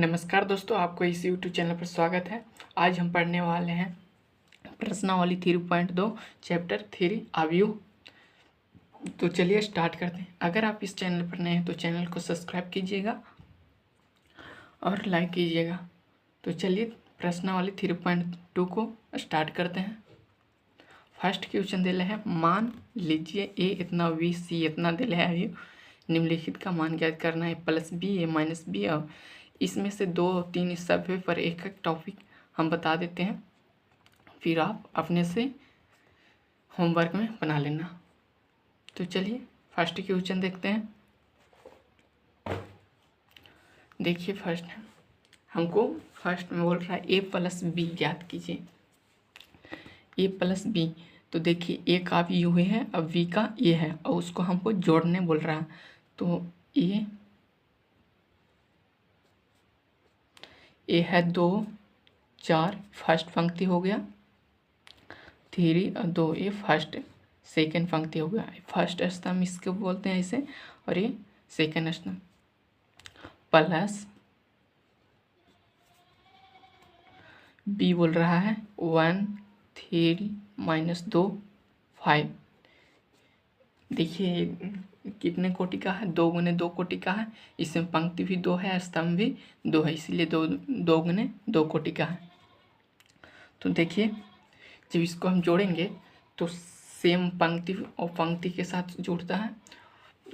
नमस्कार दोस्तों, आपको इस यूट्यूब चैनल पर स्वागत है। आज हम पढ़ने वाले हैं प्रश्नावली 3.2 चैप्टर 3 अवयव। तो चलिए स्टार्ट करते हैं। अगर आप इस चैनल पर नए हैं तो चैनल को सब्सक्राइब कीजिएगा और लाइक कीजिएगा। तो चलिए प्रश्नावली 3.2 को स्टार्ट करते हैं। फर्स्ट क्वेश्चन दिया है, मान लीजिए ए इतना बी सी इतना दिया है अवयव, निम्नलिखित का मान ज्ञात करना है प्लस बी ए माइनस बी। और इसमें से 2-3 सफ़े पर एक एक टॉपिक हम बता देते हैं, फिर आप अपने से होमवर्क में बना लेना। तो चलिए फर्स्ट क्वेश्चन देखते हैं। देखिए फर्स्ट हमको फर्स्ट में बोल रहा है ए प्लस बी ज्ञात कीजिए। ए प्लस बी, तो देखिए ए का भी यू है, अब बी का ये है और उसको हमको जोड़ने बोल रहा है। तो ए है 2 4 फर्स्ट पंक्ति हो गया, 3 और 2 ये फर्स्ट सेकेंड पंक्ति हो गया। फर्स्ट स्तंभ इसको बोलते हैं इसे, और ये सेकेंड स्तंभ। प्लस बी बोल रहा है 1 3 माइनस 2 5। देखिए कितने कोटि का है, 2 गुने 2 कोटि का है। इसमें पंक्ति भी 2 है, स्तंभ भी 2 है, इसीलिए 2 गुने 2 कोटि का है। तो देखिए जब इसको हम जोड़ेंगे तो सेम पंक्ति और पंक्ति के साथ जुड़ता है।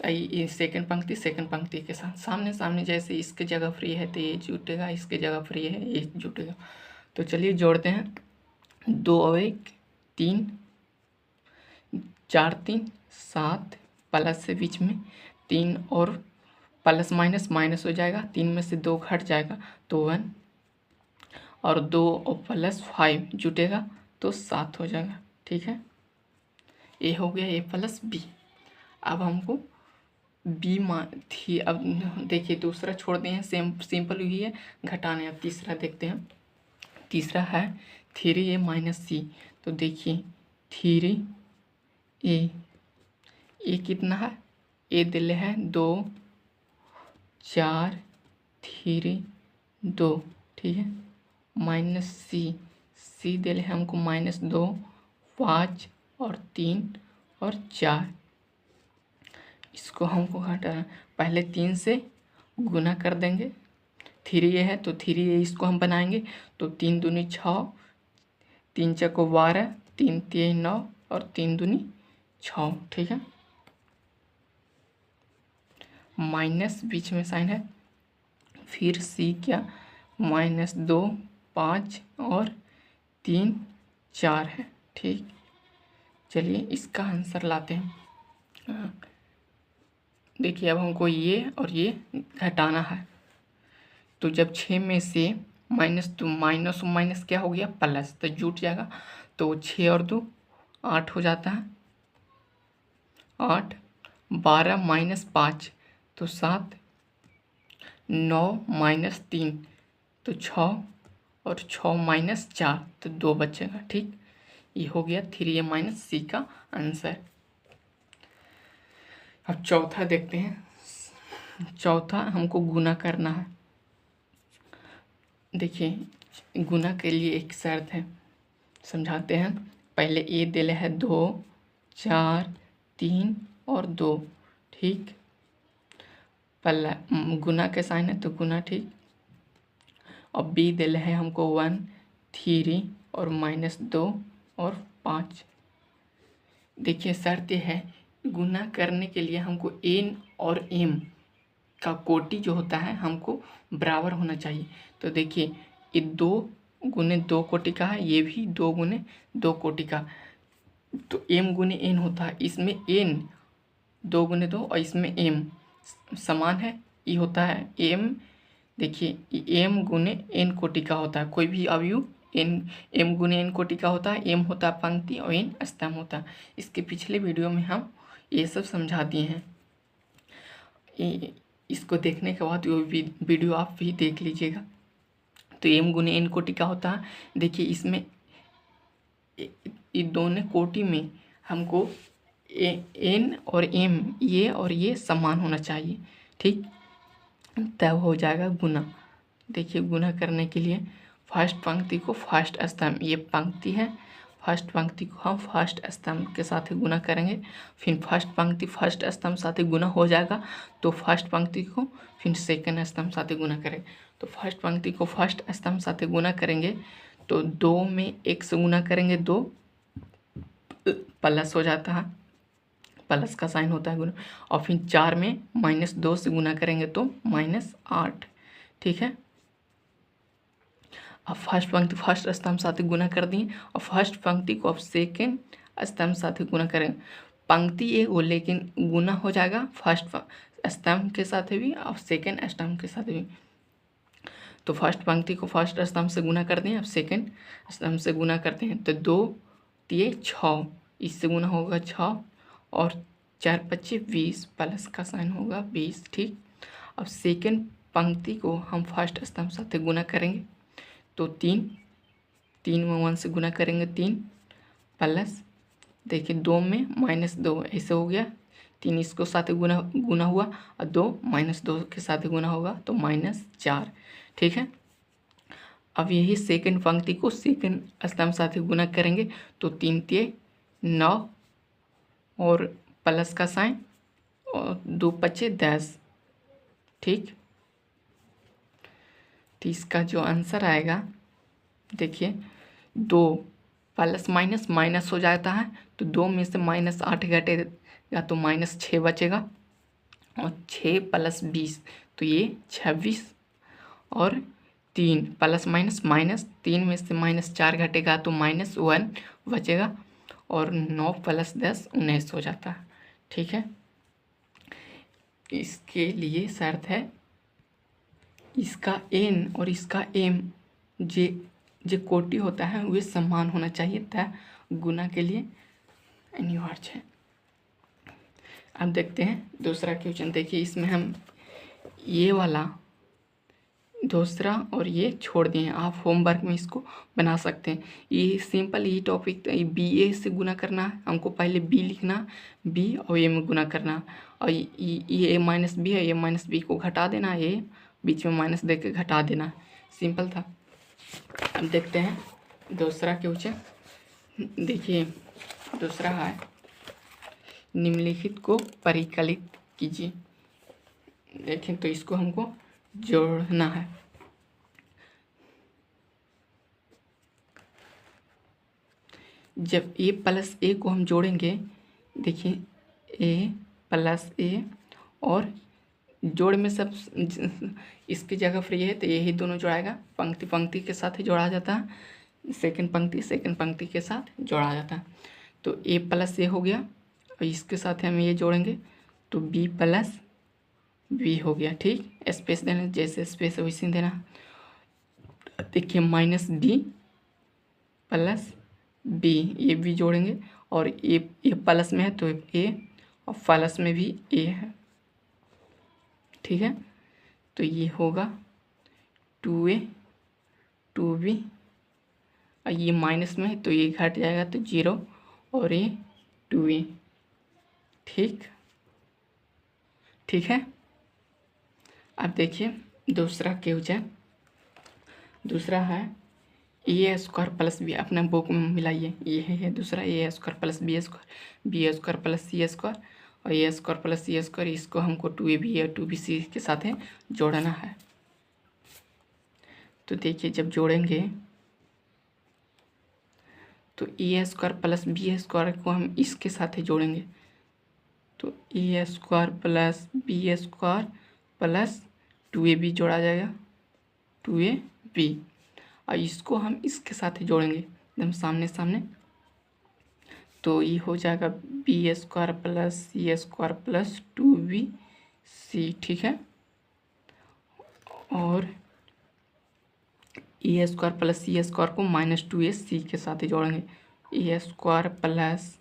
ये सेकंड पंक्ति के साथ सामने सामने, जैसे इसके जगह फ्री है तो ये जुटेगा, इसके जगह फ्री है ये जुटेगा। तो चलिए जोड़ते हैं। 2 और 1 3, 4 3 7, प्लस से बीच में 3 और प्लस माइनस माइनस हो जाएगा, 3 में से 2 घट जाएगा तो 1, और 2 और प्लस 5 जुटेगा तो 7 हो जाएगा। ठीक है, ये हो गया ए प्लस बी। अब हमको बी थी, अब देखिए दूसरा छोड़ दिए हैं, सिंपल ही है, घटाने। अब तीसरा देखते हैं। तीसरा है 3a माइनस सी। तो देखिए 3a, ए कितना है, ए दिले है 2 4 3 2, ठीक है, माइनस सी दिले है हमको -2 5 और 3 और 4। इसको हमको घटाना, पहले 3 से गुना कर देंगे। 3a है तो 3a इसको हम बनाएंगे, तो 3 दूनी 6, 3 चौको 12, 3 3 9 और 3 दूनी 6। ठीक है, माइनस बीच में साइन है, फिर सी क्या -2 5 और 3 4 है। ठीक, चलिए इसका आंसर लाते हैं। देखिए अब हमको ये और ये घटाना है, तो जब 6 में से माइनस, तो माइनस और माइनस क्या हो गया प्लस, तो जुट जाएगा। तो 6 और 2 8 हो जाता है, 8 12 माइनस 5 तो 7, 9 माइनस 3 तो 6 और 6 माइनस 4 तो 2 बचेगा। ठीक, ये हो गया 3a माइनस सी का आंसर। अब चौथा देखते हैं। चौथा हमको गुना करना है। देखिए गुना के लिए एक शर्त है, समझाते हैं। पहले ए दिले है 2 4 3 और 2, ठीक, पहला गुना के साइन है तो गुना, ठीक। और बी दिले है हमको 1 3 और -2 और 5। देखिए शर्त है, गुना करने के लिए हमको एन और एम का कोटि जो होता है हमको बराबर होना चाहिए। तो देखिए ये 2 गुने 2 कोटि का है, ये भी 2 गुने 2 कोटि का, तो एम गुने एन होता है। इसमें एन 2 गुने 2 और इसमें एम समान है, ये होता है एम। देखिए एम गुने एन कोटि का होता है, कोई भी अवयव एम गुने एन कोटि का होता है। एम होता है पंक्ति और एन स्तंभ होता है। इसके पिछले वीडियो में हम ये सब समझा दिए हैं, इसको देखने के बाद वो वीडियो आप भी देख लीजिएगा। तो एम गुने एन कोटि का होता है। देखिए इसमें दोनों कोटि में हमको एन और एम ये और ये समान होना चाहिए, ठीक, तब हो जाएगा गुना। देखिए गुना करने के लिए फर्स्ट पंक्ति को फर्स्ट स्तंभ, ये पंक्ति है, फर्स्ट पंक्ति को हम फर्स्ट स्तंभ के साथ ही गुना करेंगे। फिर फर्स्ट पंक्ति फर्स्ट स्तंभ साथ ही गुना हो जाएगा तो फर्स्ट पंक्ति को फिर सेकंड स्तंभ साथ ही गुना करेंगे। तो फर्स्ट पंक्ति को फर्स्ट स्तंभ साथ ही गुना करेंगे तो 2 में 1 से गुना करेंगे 2 प्लस हो जाता है, प्लस का साइन होता है गुना। और फिर 4 में -2 से गुना करेंगे तो -8। ठीक है, अब फर्स्ट पंक्ति फर्स्ट स्तंभ साथ ही गुना कर दिए और फर्स्ट पंक्ति को अब सेकेंड स्तंभ साथ ही गुना करेंगे। पंक्ति एक हो लेकिन गुना हो जाएगा फर्स्ट स्तंभ के साथ भी और सेकेंड स्तंभ के साथ भी। तो फर्स्ट पंक्ति को फर्स्ट स्तंभ से गुना करते हैं, अब सेकेंड स्तंभ से गुना करते हैं तो 2 दिए 6, इससे गुना होगा 6 और 4 5 20, प्लस का साइन होगा 20। ठीक, अब सेकेंड पंक्ति को हम फर्स्ट स्तंभ साथ गुना करेंगे तो 3 में 1 से गुना करेंगे 3 प्लस, देखिए 2 में -2 ऐसे हो गया, 3 इसको साथ गुना हुआ और 2 -2 के साथ गुना होगा तो -4। ठीक है, अब यही सेकंड पंक्ति को सेकंड स्तंभ साथ गुना करेंगे तो 3 तिये 9 और प्लस का साइन और 2 5 10। ठीक, तो इसका जो आंसर आएगा देखिए 2 प्लस माइनस माइनस हो जाता है तो 2 में से -8 घटेगा तो -6 बचेगा और 6 + 20 तो ये 26 और 3 प्लस माइनस माइनस 3 में से -4 घटेगा तो -1 बचेगा और 9 + 10 19 हो जाता है। ठीक है, इसके लिए शर्त है इसका n और इसका m जे कोटि होता है वे समान होना चाहिए था गुना के लिए अनिवार्य है। अब देखते हैं दूसरा क्वेश्चन। देखिए इसमें हम ये वाला दूसरा और ये छोड़ दिए हैं, आप होमवर्क में इसको बना सकते हैं। ये सिंपल ये टॉपिक BA से गुना करना है, हमको पहले B लिखना, B और A में गुना करना और ये -B है, ये -B को घटा देना, ये बीच में माइनस दे के घटा देना, सिंपल था। अब देखते हैं दूसरा क्वेश्चन। देखिए दूसरा है निम्नलिखित को परिकलित कीजिए। देखें तो इसको हमको जोड़ना है। जब A + A को हम जोड़ेंगे, देखिए A + A और जोड़ में सब इसकी जगह फ्री है तो यही दोनों जोड़ाएगा, पंक्ति पंक्ति के साथ ही जोड़ा जाता है, सेकंड पंक्ति के साथ जोड़ा जाता है। तो A + A हो गया और इसके साथ हम ये जोड़ेंगे तो B + B हो गया। ठीक, स्पेस देना, जैसे स्पेस वैसे देना। देखिए -D + B, ये भी जोड़ेंगे और A प्लस में है तो A और प्लस में भी A है। ठीक है, तो ये होगा 2A 2B और ये माइनस में है तो ये घट जाएगा तो 0 और ये 2A। ठीक है, अब देखिए दूसरा क्वेश्चन। दूसरा है A² + B, अपना बुक में मिलाइए। ये है दूसरा A² + B² B² + C² और A² + C², इसको हमको 2AB और 2BC के साथ जोड़ना है। तो देखिए जब जोड़ेंगे तो A² + B² को हम इसके साथ जोड़ेंगे तो A² + B² + 2AB जोड़ा जाएगा 2AB और इसको हम इसके साथ जोड़ेंगे एकदम सामने सामने तो ये हो जाएगा B² + C² + 2BC। ठीक है, और A² + C² को -2AC के साथ जोड़ेंगे, A² +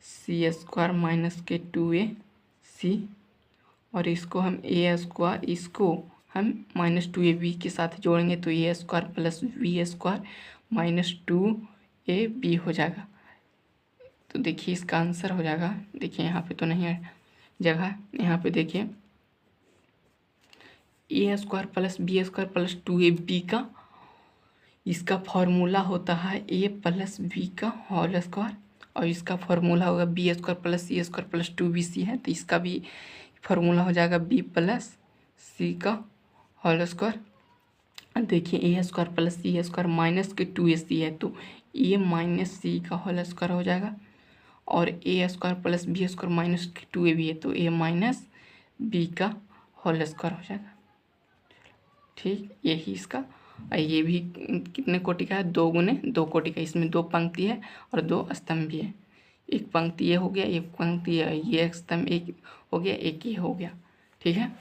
C² - 2AC और इसको हम A² इसको हम -2AB के साथ जोड़ेंगे तो A² + B² - 2AB हो जाएगा। तो देखिए इसका आंसर हो जाएगा, देखिए यहाँ पे तो नहीं है जगह, यहाँ पे देखिए A square plus B square plus 2ab का इसका फॉर्मूला होता है ए प्लस बी का होल स्क्वायर, और इसका फॉर्मूला होगा B square plus C square plus 2bc है, तो इसका भी फॉर्मूला हो जाएगा बी प्लस सी का होल स्क्वायर। देखिए A square plus C square minus के 2ac है, तो ए माइनस सी का होल स्क्वायर हो जाएगा, और A square plus B square minus के 2ab है, तो ए माइनस बी का होल स्क्वायर हो जाएगा। ठीक, यही इसका, ये भी कितने कोटि का है, 2 गुने 2 कोटि का। इसमें 2 पंक्ति है और 2 स्तंभ भी है। एक पंक्ति ये हो गया, एक पंक्ति ये स्तंभ एक हो गया, एक ये हो गया। ठीक है,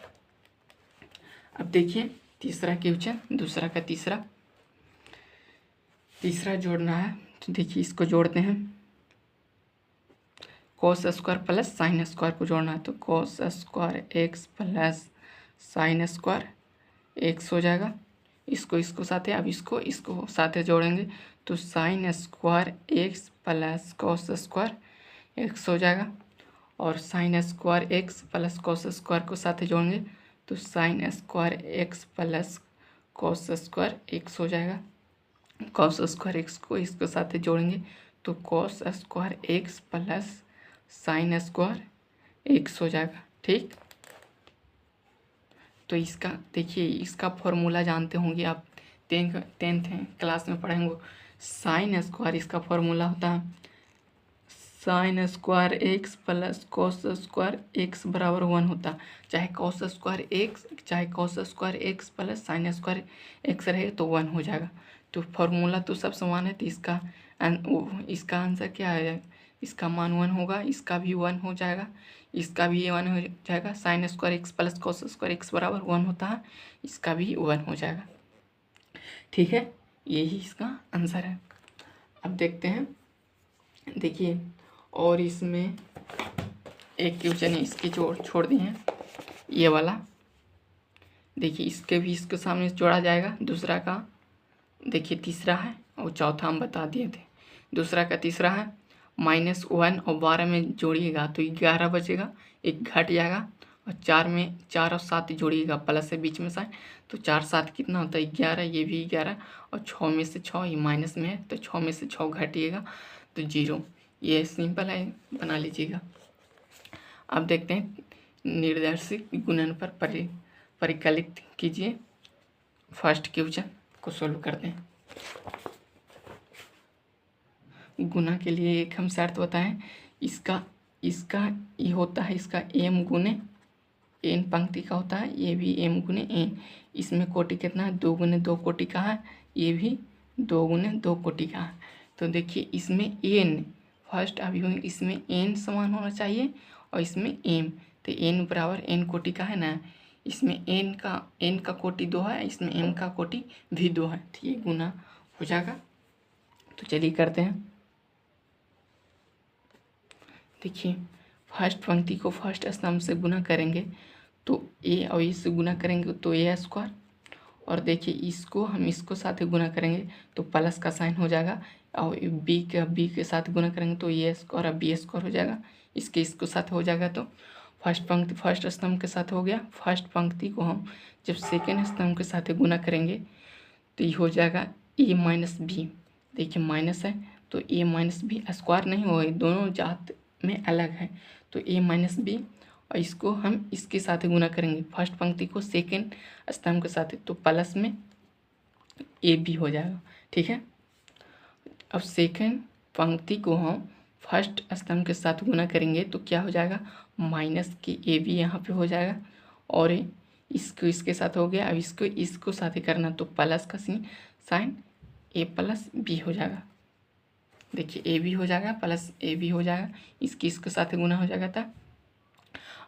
अब देखिए तीसरा क्वेश्चन, दूसरा का तीसरा जोड़ना है, तो देखिए इसको जोड़ते हैं। Cos square plus sine square को जोड़ना है, तो cos square x plus sine square x हो जाएगा। इसको साथ है, अब इसको साथ जोड़ेंगे तो sine square x plus cos square x हो जाएगा, और sine square x plus cos square को साथ जोड़ेंगे तो sine square x plus cos square x हो जाएगा। कॉस स्क्वायर एक्स को इसको साथ जोड़ेंगे तो cos square x plus sine square x हो जाएगा। ठीक, तो इसका देखिए, इसका फॉर्मूला जानते होंगे आप, टेंथ क्लास में पढ़ेंगे। साइन स्क्वायर इसका फॉर्मूला होता है sine square x plus cos square x बराबर 1 होता। चाहे cos square x plus sine square x रहे तो 1 हो जाएगा। तो फॉर्मूला तो सब समान है, तो इसका आंसर क्या है, इसका मान 1 होगा, इसका भी 1 हो जाएगा, इसका भी 1 हो जाएगा। Sine square x plus cos square x बराबर 1 होता है, इसका भी 1 हो जाएगा। ठीक है, यही इसका आंसर है। अब देखते हैं, देखिए और इसमें एक क्वेश्चन है, इसकी छोड़ दिए हैं ये वाला। देखिए इसके सामने जोड़ा जाएगा। दूसरा का देखिए तीसरा है और चौथा हम बता दिए थे। दूसरा का तीसरा है -1 और 12 में जोड़िएगा तो 11 बचेगा, एक घट जाएगा, और 4 और 7 जोड़िएगा, प्लस है बीच में साइन, तो 4 7 कितना होता है 11, ये भी 11, और 6 में से 6 ये माइनस में है तो 6 में से 6 घटिएगा तो 0। ये सिंपल है, बना लीजिएगा। अब देखते हैं निर्देशित गुणन पर परिकलित कीजिए। फर्स्ट क्वेश्चन को सोल्व करते हैं। गुना के लिए एक हम शर्त बताएं, इसका ये होता है, इसका m गुने n पंक्ति का होता है, ये भी m गुने n। इसमें कोटि कितना है, 2 गुने 2 कोटि का है, ये भी 2 गुने 2 कोटि का है। तो देखिए इसमें n फर्स्ट अभी इसमें n समान होना चाहिए और इसमें m, तो n बराबर n कोटि का है ना, इसमें n का कोटि 2 है, इसमें m का कोटि भी 2 है, तो ये गुना हो जाएगा। तो चलिए करते हैं। देखिए फर्स्ट पंक्ति को फर्स्ट स्तंभ से गुना करेंगे तो a और इससे गुना करेंगे तो a स्क्वायर, और देखिए इसको हम इसको साथ गुना करेंगे तो प्लस का साइन हो जाएगा, और b के साथ गुना करेंगे तो a स्क्वायर और b स्क्वायर हो जाएगा, इसको साथ हो जाएगा। तो फर्स्ट पंक्ति फर्स्ट स्तंभ के साथ हो गया। फर्स्ट पंक्ति को हम जब सेकेंड स्तंभ के साथ गुना करेंगे तो ये हो जाएगा a माइनस बी। देखिए माइनस है तो a माइनस बी, स्क्वायर नहीं होगा, दोनों जात में अलग है, तो a माइनस बी, और इसको हम इसके साथ गुना करेंगे फर्स्ट पंक्ति को सेकेंड स्तंभ के साथ, तो प्लस में ए बी हो जाएगा। ठीक है, अब सेकेंड पंक्ति को हम फर्स्ट स्तंभ के साथ गुना करेंगे तो क्या हो जाएगा, माइनस के ए बी यहाँ पे हो जाएगा, और इसको इसके साथ हो गया। अब इसको साथ ही करना तो प्लस का साइन ए प्लस बी हो जाएगा। देखिए ए बी हो जाएगा प्लस ए बी हो जाएगा, इसके साथ गुना हो जाएगा था।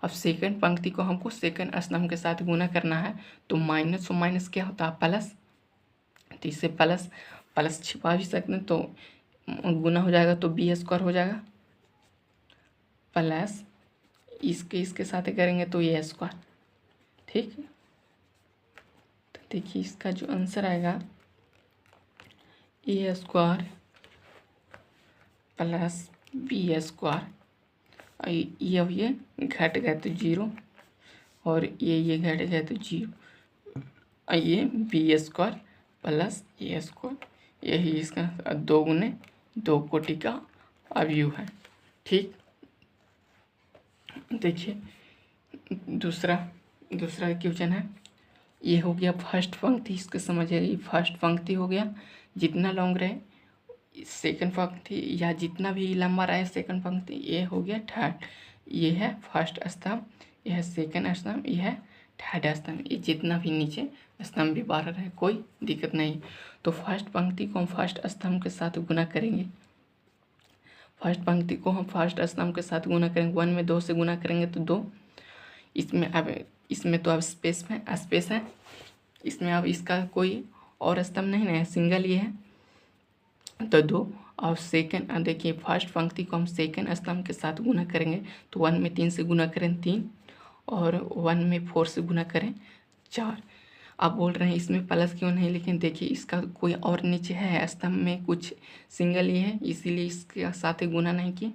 अब सेकंड पंक्ति को हमको सेकंड स्तंभ के साथ गुना करना है तो माइनस और माइनस क्या होता है प्लस, तो इससे प्लस छिपा भी सकते हैं, तो गुना हो जाएगा तो बी स्क्वायर हो जाएगा, प्लस इसके साथ करेंगे तो ए स्क्वायर। ठीक, तो देखिए इसका जो आंसर आएगा ए स्क्वायर प्लस बी स्क्वायर, ये घट गए तो 0 और ये घट गए तो 0, और ये बी स्क्वायर प्लस ए स्क्वायर, यही इसका 2 गुने 2 कोटि का अवयव है। ठीक, देखिए दूसरा क्वेश्चन है, ये हो गया फर्स्ट पंक्ति, इसको समझिए, ये फर्स्ट पंक्ति हो गया, जितना लॉन्ग रहे सेकंड पंक्ति या जितना भी लंबा रहे सेकंड पंक्ति, ये हो गया थर्ड, ये है फर्स्ट स्तंभ, यह है सेकंड स्तंभ, यह है थर्ड स्तंभ, ये जितना भी नीचे स्तंभ भी बाहर रहे कोई दिक्कत नहीं। तो फर्स्ट पंक्ति को हम फर्स्ट स्तंभ के साथ गुना करेंगे, फर्स्ट पंक्ति को हम फर्स्ट स्तंभ के साथ गुना करेंगे, 1 में 2 से गुना करेंगे तो 2, इसमें तो अब स्पेस है, इसमें अब इसका कोई और स्तंभ नहीं है, सिंगल ये है तो 2। और सेकंड देखिए फर्स्ट पंक्ति को हम सेकंड स्तंभ के साथ गुना करेंगे तो 1 में 3 से गुना करें 3 और 1 में 4 से गुना करें 4। आप बोल रहे हैं इसमें प्लस क्यों नहीं, लेकिन देखिए इसका कोई और नीचे है स्तंभ में, कुछ सिंगल ही है इसीलिए इसके साथ ही गुना नहीं किए।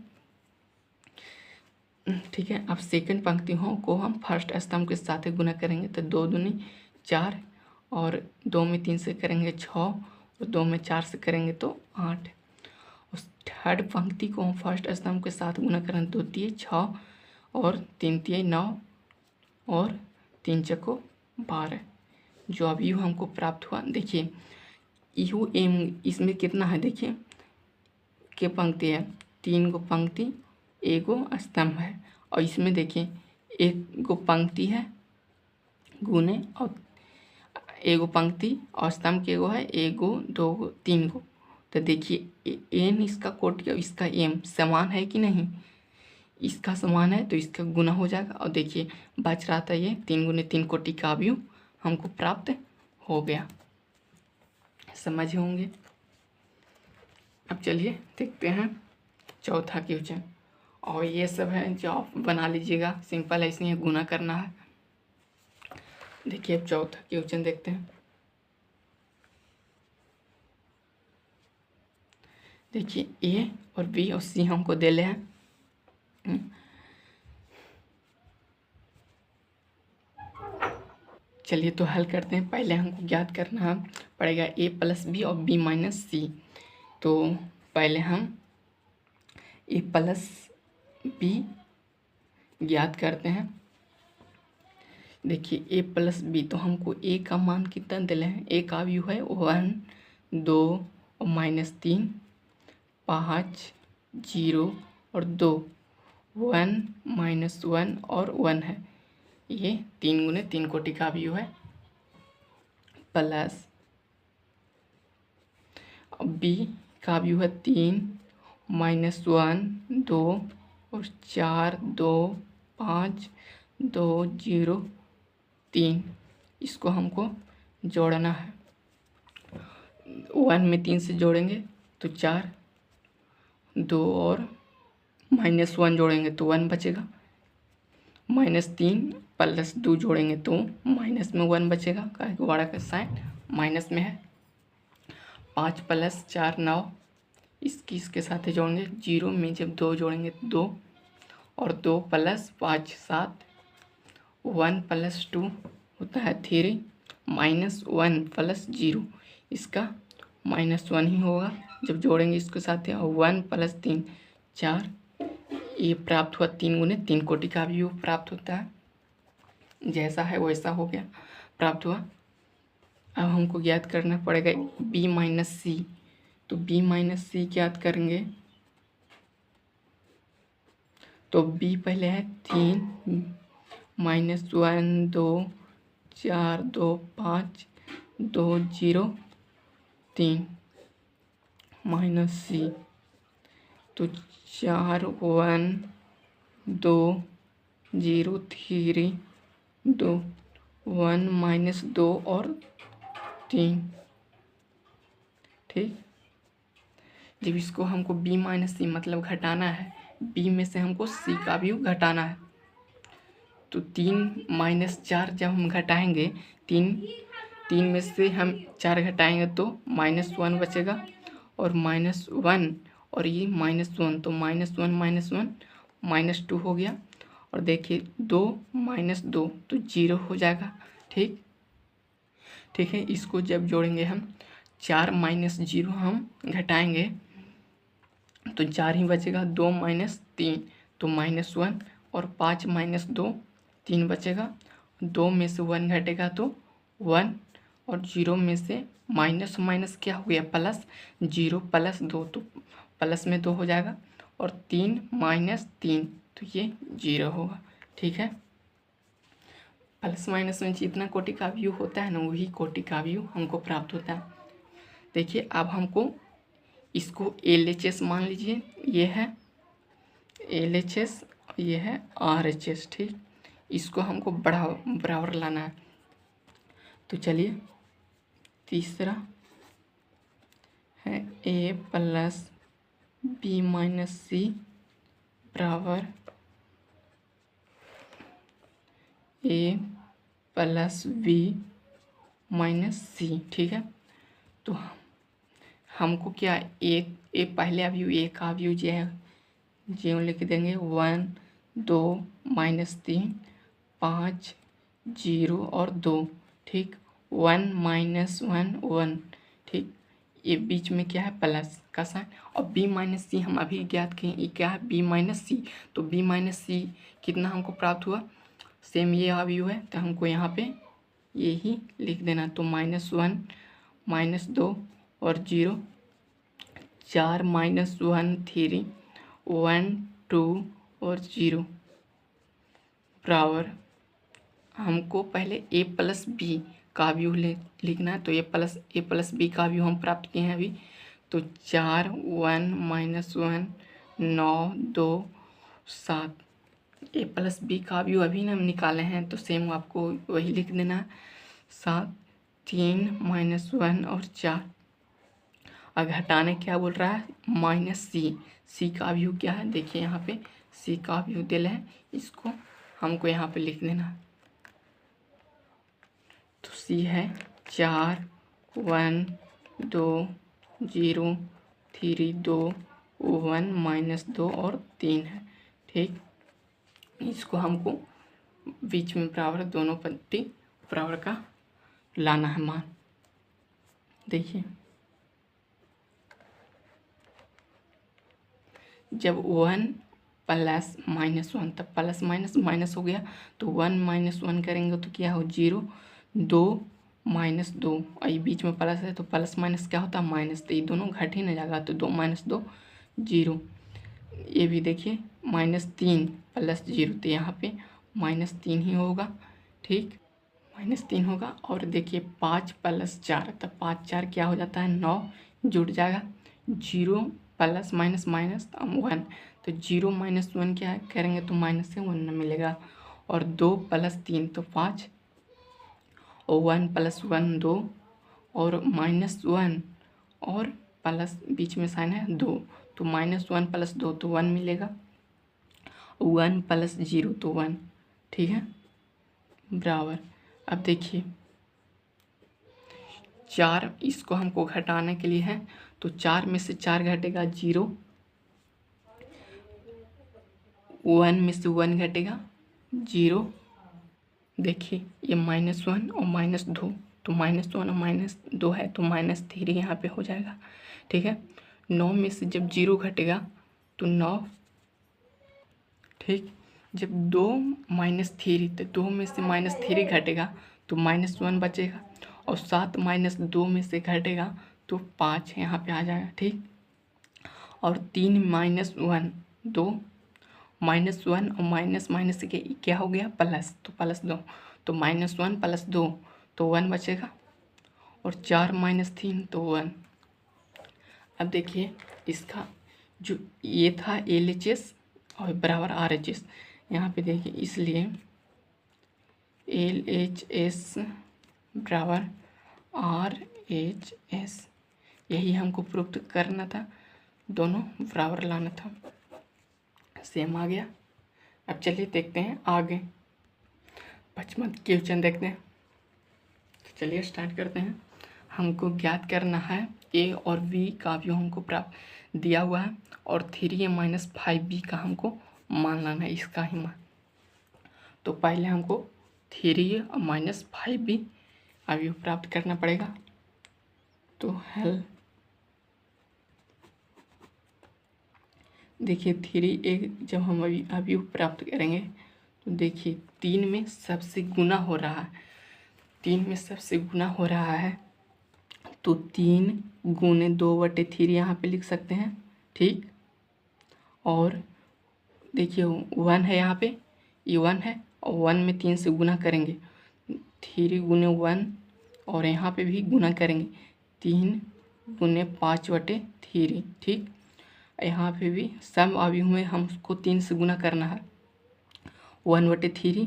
ठीक है, अब सेकंड पंक्ति को हम फर्स्ट स्तंभ के साथ ही गुना करेंगे तो 2 दूनी 4 और 2 में 3 से करेंगे 6 और 2 में 4 से करेंगे तो 8। उस थर्ड पंक्ति को हम फर्स्ट स्तंभ के साथ गुना करेंगे 2 तिये 6 और 3 तिये 9 और 3 चको 12, जो अभी हमको प्राप्त हुआ। देखिए यू एम इसमें कितना है, देखिए के पंक्ति है, 3 गो पंक्ति 1 गो स्तंभ है, और इसमें देखिए 1 गो पंक्ति है गुने और 1 गो पंक्ति और स्तंभ के 1 गो है, 1 गो 2 गो 3 गो। तो देखिए एन इसका कोटि और इसका एम समान है कि नहीं, इसका समान है तो इसका गुना हो जाएगा, और देखिए बच रहा था ये 3 गुने 3 कोटि का अवयव हमको प्राप्त हो गया। समझ होंगे। अब चलिए देखते हैं चौथा क्वेश्चन, और ये सब है जो आप बना लीजिएगा, सिंपल है, इसलिए गुना करना है। देखिए अब चौथा क्वेश्चन देखते हैं। देखिए ए और बी और सी हमको देले हैं। चलिए तो हल करते हैं। पहले हमको ज्ञात करना पड़ेगा ए प्लस बी और बी माइनस सी। तो पहले हम ए प्लस बी ज्ञात करते हैं। देखिए ए प्लस बी, तो हमको ए का मान कितना दिले हैं, ए का अवयव है 1 2 और -3 5 0 और 2, 1 -1 और 1 है, ये 3 गुने 3 कोटि का अवयव है। प्लस बी का अवयव है 3 -1 2 और 4 2 5 2 0 3, इसको हमको जोड़ना है। 1 में 3 से जोड़ेंगे तो 4, 2 और -1 जोड़ेंगे तो 1 बचेगा, -3 प्लस 2 जोड़ेंगे तो माइनस में 1 बचेगा, क्या बड़ा का साइन माइनस में है। 5 + 4 9, इसके साथ जोड़ेंगे 0 में जब 2 जोड़ेंगे 2 और 2 + 5 7, 1 + 2 होता है 3, -1 + 0, इसका -1 ही होगा जब जोड़ेंगे इसके साथ, और 1 + 3 4, ये प्राप्त हुआ 3 गुने 3 कोटि का अवयव प्राप्त होता है। जैसा है वैसा हो गया, प्राप्त हुआ। अब हमको ज्ञात करना पड़ेगा बी माइनस सी। तो बी माइनस सी ज्ञात करेंगे तो बी पहले है 3 -1 2 4 2 5 2 0 3 माइनस सी, तो 4 1 2 0 3 2 1 -2 और 3। ठीक, जब इसको हमको b माइनस सी मतलब घटाना है, b में से हमको c का भी घटाना है, तो 3 - 4 जब हम घटाएंगे, 3 में से हम 4 घटाएंगे तो -1 बचेगा, और -1 और ये -1, तो -1 -1 -2 हो गया, और देखिए 2 - 2 तो 0 हो जाएगा। ठीक, ठीक है। इसको जब जोड़ेंगे हम 4 माइनस 0 हम घटाएंगे तो 4 ही बचेगा। 2 माइनस 3 तो -1 और 5 माइनस 2 3 बचेगा। 2 में से 1 घटेगा तो 1 और 0 में से माइनस माइनस क्या हो गया प्लस। 0 प्लस 2 तो प्लस में 2 हो जाएगा और 3 माइनस 3 तो ये 0 होगा। ठीक है। प्लस माइनस में जितना कोटि का व्यू होता है ना वही कोटि का व्यू हमको प्राप्त होता है। देखिए अब हमको इसको LHS मान लीजिए, ये है LHS, ये है RHS। ठीक, इसको हमको बराबर लाना है। तो चलिए तीसरा है A plus B minus C बराबर A plus B minus C। ठीक है। तो हमको क्या ए पहले अवयव ए का अवयव जो है जो लिख देंगे 1 2 माइनस 3 5 0 और 2। ठीक, 1 माइनस 1 1। ठीक, ये बीच में क्या है प्लस का साइन। और बी माइनस सी हम अभी ज्ञात किए, ये क्या है बी माइनस सी। तो बी माइनस सी कितना हमको प्राप्त हुआ, सेम ये अवयव है तो हमको यहाँ पे ये ही लिख देना। तो -1 -2 और 0, 4 -1 3 1 2 और 0 बराबर हमको पहले a प्लस बी का व्यू लिखना है। तो a प्लस बी का व्यू हम प्राप्त किए हैं अभी। तो 4 1 -1 9 2 7 a प्लस बी का व्यू अभी ना हम निकाले हैं तो सेम आपको वही लिख देना है। 7 3 -1 और 4। अब हटाने क्या बोल रहा है -c। c का व्यू क्या है देखिए यहाँ पे c का व्यू दिल है, इसको हमको यहाँ पे लिख देना। तो c है 4 1 2 0 3 2 1 -2 और 3 है। ठीक, इसको हमको बीच में बराबर दोनों पट्टी बराबर का लाना है मान। देखिए जब 1 प्लस -1 तब प्लस माइनस माइनस हो गया तो 1 -1 करेंगे तो क्या हो 0 2 -2 ये बीच में प्लस है तो प्लस माइनस क्या होता है माइनस। तो ये दोनों घट ही नहीं जाएगा तो 2 -2 0। ये भी देखिए -3 प्लस 0 तो यहाँ पे -3 ही होगा। ठीक, -3 होगा। और देखिए 5 प्लस 4 तब 5 4 क्या हो जाता है 9 जुड़ जाएगा। 0 प्लस माइनस माइनस 1 तो 0 -1 क्या है करेंगे तो माइनस से 1 मिलेगा। और 2 प्लस 3 तो 5 और 1 प्लस 1 2 और -1 और प्लस बीच में साइन है 2 तो -1 प्लस 2 तो 1 मिलेगा। 1 प्लस 0 तो 1। ठीक है, बराबर। अब देखिए 4 इसको हमको घटाने के लिए है तो 4 में से 4 घटेगा 0, 1 में से 1 घटेगा 0। देखिए ये -1 और -2 तो -1 और -2 है तो -3 यहाँ पे हो जाएगा। ठीक है, 9 में से जब 0 घटेगा तो 9। ठीक, जब 2 -3 तो 2 में से -3 घटेगा तो -1 बचेगा। और 7 -2 में से घटेगा तो 5 यहाँ पे आ जाएगा। ठीक, और 3 -1 2 -1 और माइनस माइनस के क्या हो गया प्लस तो +2 तो -1 + 2 तो 1 बचेगा। और 4 -3 तो 1। अब देखिए इसका जो ये था LHS और बराबर RHS यहाँ पे देखिए, इसलिए LHS बराबर RHS यही हमको प्रूफ करना था, दोनों बराबर लाना था। सेम आ गया। अब चलिए देखते हैं आगे 55 क्वेश्चन देखते हैं। तो चलिए स्टार्ट करते हैं। हमको ज्ञात करना है A और B का व्यू हमको प्राप्त दिया हुआ है और 3A - 5B का हमको मान लाना है, इसका ही मान। तो पहले हमको 3A और -5B अवयव प्राप्त करना पड़ेगा। तो हल देखिए 3a जब हम अवयव प्राप्त करेंगे तो देखिए 3 में सबसे गुना हो रहा है, 3 में सबसे गुना हो रहा है तो 3 गुने 2/3 यहाँ पे लिख सकते हैं, ठीक। और देखिए 1 है यहाँ पे, ये 1 है और 1 में 3 से गुना करेंगे 3 गुने 1 और यहाँ पे भी गुना करेंगे 3 गुने 5/3, ठीक। यहाँ पे भी सब अवयव में हमको 3 से गुना करना है 1/3,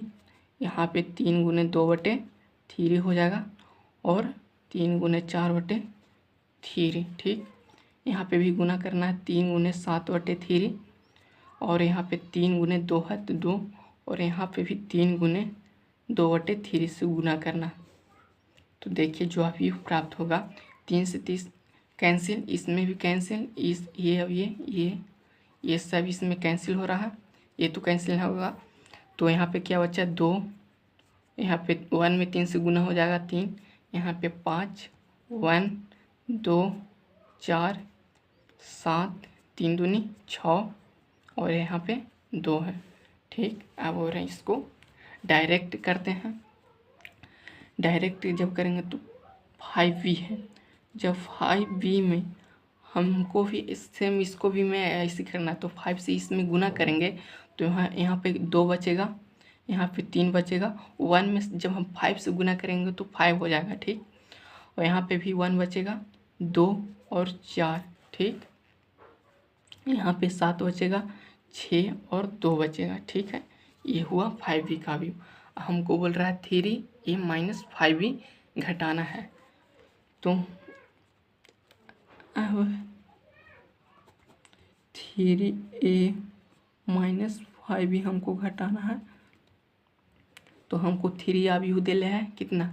यहाँ पे 3 गुने 2/3 हो जाएगा और 3 गुने 4/3, ठीक। यहाँ पे भी गुना करना है 3 गुने 7/3 और यहाँ पे 3 गुने 2 है तो 2 और यहाँ पे भी 3 गुने 2/3 से गुना करना। तो देखिए जो अवयव प्राप्त होगा 3 से 30 कैंसिल, इसमें भी कैंसिल, इस ये और ये सब इसमें कैंसिल हो रहा है, ये तो कैंसिल होगा। तो यहाँ पे क्या बचा 2, यहाँ पे 1 में 3 से गुना हो जाएगा 3, यहाँ पे 5, 1 2 4 7 3 दूनी 6 और यहाँ पे 2 है, ठीक। अब और इसको डायरेक्ट करते हैं। डायरेक्ट जब करेंगे तो 5v है, जब 5v में हमको भी सेम इसको भी मैं ऐसे करना है तो 5 से इसमें गुना करेंगे तो यहाँ पे 2 बचेगा, यहाँ पे 3 बचेगा। 1 में जब हम 5 से गुना करेंगे तो 5 हो जाएगा, ठीक। और यहाँ पे भी 1 बचेगा, 2 और 4, ठीक। यहाँ पे 7 बचेगा, 6 और 2 बचेगा, ठीक है। ये हुआ 5v का व्यू। हमको बोल रहा है 3a माइनस 5v घटाना है। तो अब 3a माइनस 5v हमको घटाना है तो हमको 3 अवयव दे रहे हैं कितना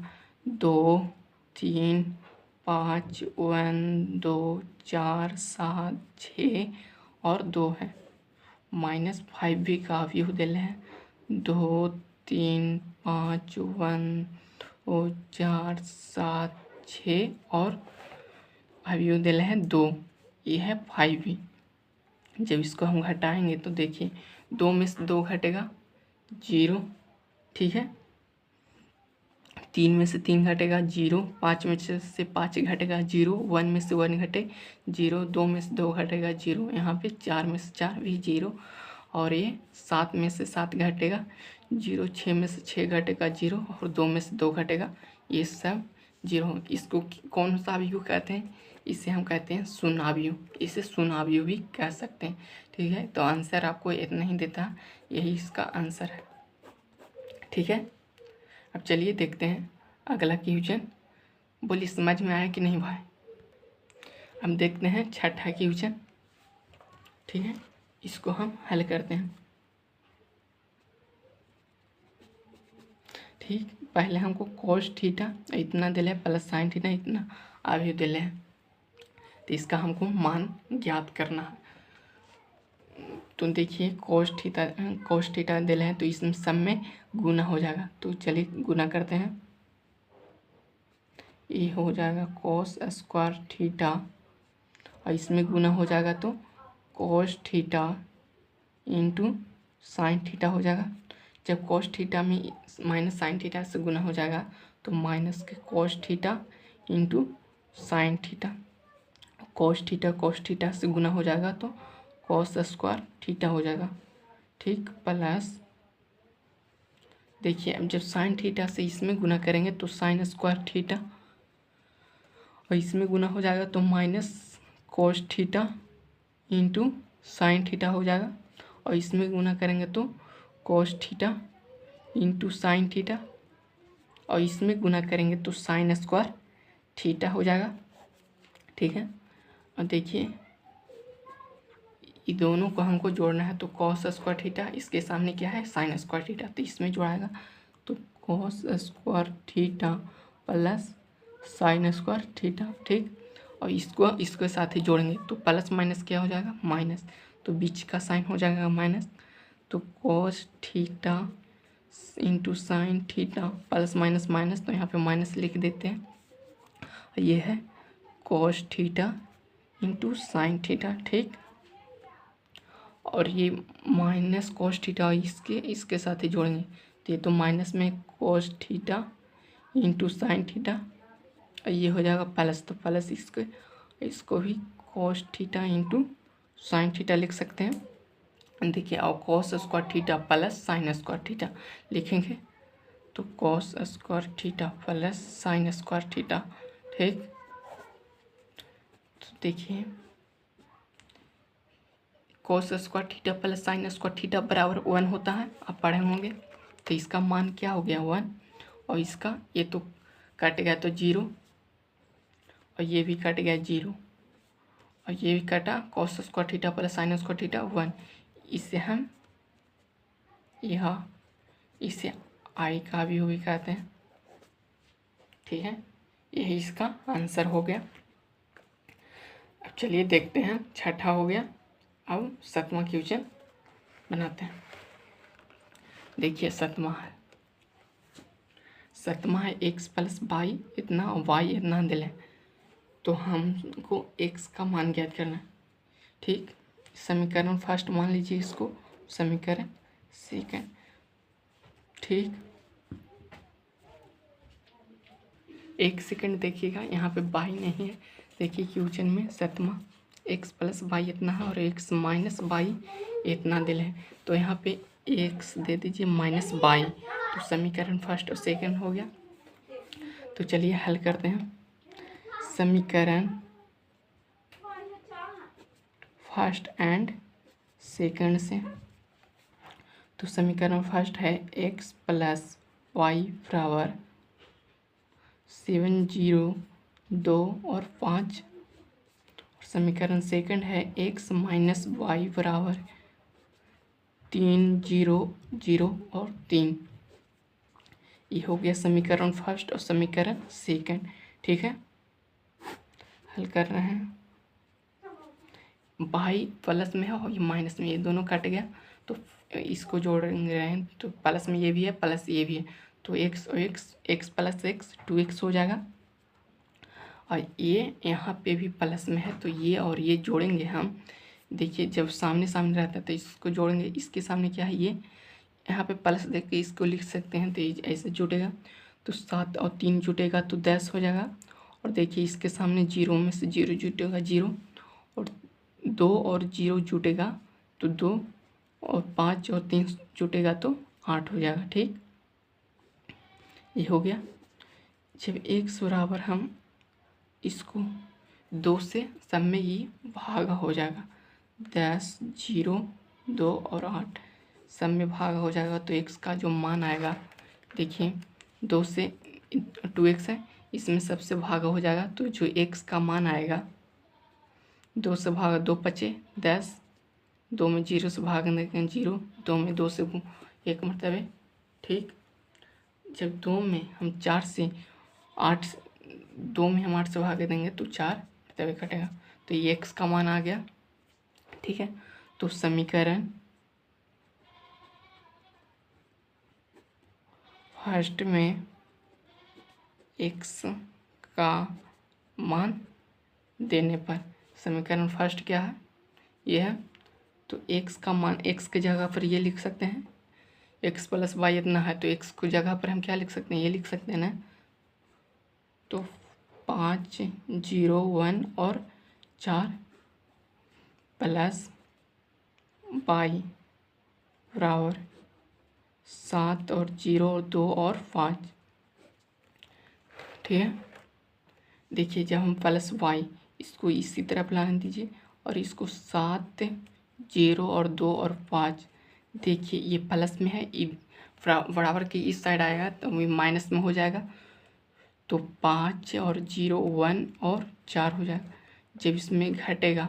2 3 5 1 2 4 7 6 और 2 है, माइनस 5v का अवयव दे रहे हैं 2 3 5 1 2 4 7 6 और अवयव दे रहे हैं 2, ये है 5v। जब इसको हम घटाएंगे तो देखिए 2 में से 2 घटेगा 0, ठीक है। 3 में से 3 घटेगा 0, 5 में से 5 घटेगा 0, 1 में से 1 घटे 0, 2 में से 2 घटेगा 0, यहाँ पे 4 में से 4 भी 0 और ये 7 में से 7 घटेगा 0, 6 में से 6 घटेगा 0 और 2 में से 2 घटेगा, ये सब 0। इसको कौन सा अवयव कहते हैं, इसे हम कहते हैं शून्य अवयव, इसे शून्य अवयव भी कह सकते हैं, ठीक है। तो आंसर आपको इतना ही देता, यही इसका आंसर है, ठीक है। अब चलिए देखते हैं अगला क्वेश्चन। बोलिए समझ में आया कि नहीं भाई। हम देखते हैं छठा क्वेश्चन, ठीक है। इसको हम हल करते हैं, ठीक। पहले हमको cos थीटा इतना दिले प्लस साइन थीटा इतना अभी दिले हैं, तो इसका हमको मान ज्ञात करना है। तो देखिए cos थीटा दिले हैं तो इसमें सब में गुना हो जाएगा, तो चलिए गुना करते हैं। ये हो जाएगा cos स्क्वायर थीटा और इसमें गुना हो जाएगा तो cos theta into sine theta हो जाएगा। जब cos थीटा में माइनस साइन थीटा से गुना हो जाएगा तो माइनस के cos theta into sine theta, cos theta से गुना हो जाएगा तो cos स्क्वायर थीटा हो जाएगा, ठीक। प्लस देखिए अब जब साइन थीटा से इसमें गुना करेंगे तो साइन स्क्वायर थीटा और इसमें गुना हो जाएगा तो minus cos theta into sine theta हो जाएगा और इसमें गुना करेंगे तो cos theta into sine theta और इसमें गुना करेंगे तो साइन स्क्वायर थीटा हो जाएगा, ठीक है। और देखिए ये दोनों को हमको जोड़ना है तो cos स्क्वायर थीटा इसके सामने क्या है साइन स्क्वायर थीटा, तो इसमें जोड़ाएगा तो cos square theta plus sine square theta, ठीक। और इसको इसके साथ ही जोड़ेंगे तो प्लस माइनस क्या हो जाएगा माइनस, तो बीच का साइन हो जाएगा माइनस, तो cos theta into sine theta plus minus minus, तो यहाँ पे माइनस लिख देते हैं। ये है cos theta into sine theta, ठीक। और ये माइनस कॉस थीटा इसके साथ ही जोड़ेंगे, तो ये तो माइनस में cos theta into sine theta, ये हो जाएगा प्लस, तो प्लस इसको भी cos theta into sine theta लिख सकते हैं। देखिए, और cos square theta plus sine square theta लिखेंगे, तो cos square theta plus sine square theta, ठीक। तो देखिए, cos square theta plus sine square theta बराबर 1 होता है, आप पढ़े होंगे। तो इसका मान क्या हो गया 1, और इसका ये तो कट गया तो 0, और ये भी कट गया 0, और ये भी कटा, cos square theta plus sine square theta 1। इसे हम इसे आई का भी हुई कहते हैं, ठीक है। यही इसका आंसर हो गया। अब चलिए देखते हैं, छठा हो गया। अब सातवां क्वेश्चन बनाते हैं। देखिए सातवां है एक्स प्लस वाई इतना और वाई इतना दिले, तो हमको एक्स का मान ज्ञात करना है, ठीक। समीकरण फर्स्ट मान लीजिए इसको, समीकरण सेकंड, ठीक। एक सेकंड देखिएगा, यहाँ पे बाई नहीं है। देखिए क्वेश्चन में सातवां एक्स प्लस वाई इतना है और एक्स माइनस वाई इतना दिल है, तो यहाँ पे एक्स दे दीजिए माइनस वाई, तो समीकरण फर्स्ट और सेकंड हो गया। तो चलिए हल करते हैं। समीकरण फर्स्ट एंड सेकंड से, तो समीकरण फर्स्ट है एक्स प्लस वाई बराबर 7 0 2 और 5। समीकरण सेकंड है एक्स माइनस वाई बराबर 3 0 0 और 3। ये हो गया समीकरण फर्स्ट और समीकरण सेकंड, ठीक है। हल कर रहे हैं। वाई प्लस में है और ये माइनस में, ये दोनों कट गया, तो इसको जोड़ रहे हैं, तो प्लस में ये भी है प्लस ये भी है, तो एक्स प्लस एक्स 2x हो जाएगा। और ये यहाँ पे भी प्लस में है, तो ये और ये जोड़ेंगे हम। देखिए जब सामने सामने रहता है तो इसको जोड़ेंगे, इसके सामने क्या है, ये यहाँ पे प्लस देख के इसको लिख सकते हैं, तो ये ऐसे जुटेगा, तो 7 और 3 जुटेगा तो 10 हो जाएगा। और देखिए इसके सामने 0 में से 0 जुटेगा 0, और 2 और 0 जुटेगा तो 2, और 5 और 3 जुटेगा तो 8 हो जाएगा, ठीक। ये हो गया। जब x बराबर हम इसको 2 से सब में ये भागा हो जाएगा, 10 0 2 और 8 सब में भागा हो जाएगा, तो x का जो मान आएगा, देखिए 2 से 2x है, इसमें सबसे भागा हो जाएगा, तो जो x का मान आएगा 2 से भागा 2 5 10, 2 में 0 से भागने के 0, 2 में 2 से 1 मरतबे, ठीक। जब 2 में हम 4 से 8, 2 में हम 8 से भाग देंगे तो 4 मरतबे कटेगा, तो ये x का मान आ गया, ठीक है। तो समीकरण फर्स्ट में x का मान देने पर, समीकरण फर्स्ट क्या है, ये है, तो x का मान x की जगह पर ये लिख सकते हैं, x प्लस वाई इतना है, तो x की जगह पर हम क्या लिख सकते हैं, ये लिख सकते हैं ना, तो 5 0 1 और 4 प्लस वाई बराबर 7 और 0 और 2 और 5, ठीक है। देखिए जब हम प्लस वाई इसको इसी तरफ लाने दीजिए, और इसको 7 0 और 2 और 5, देखिए ये प्लस में है, बराबर के इस साइड आएगा तो ये माइनस में हो जाएगा, तो 5 और 0 1 और 4 हो जाएगा। जब इसमें घटेगा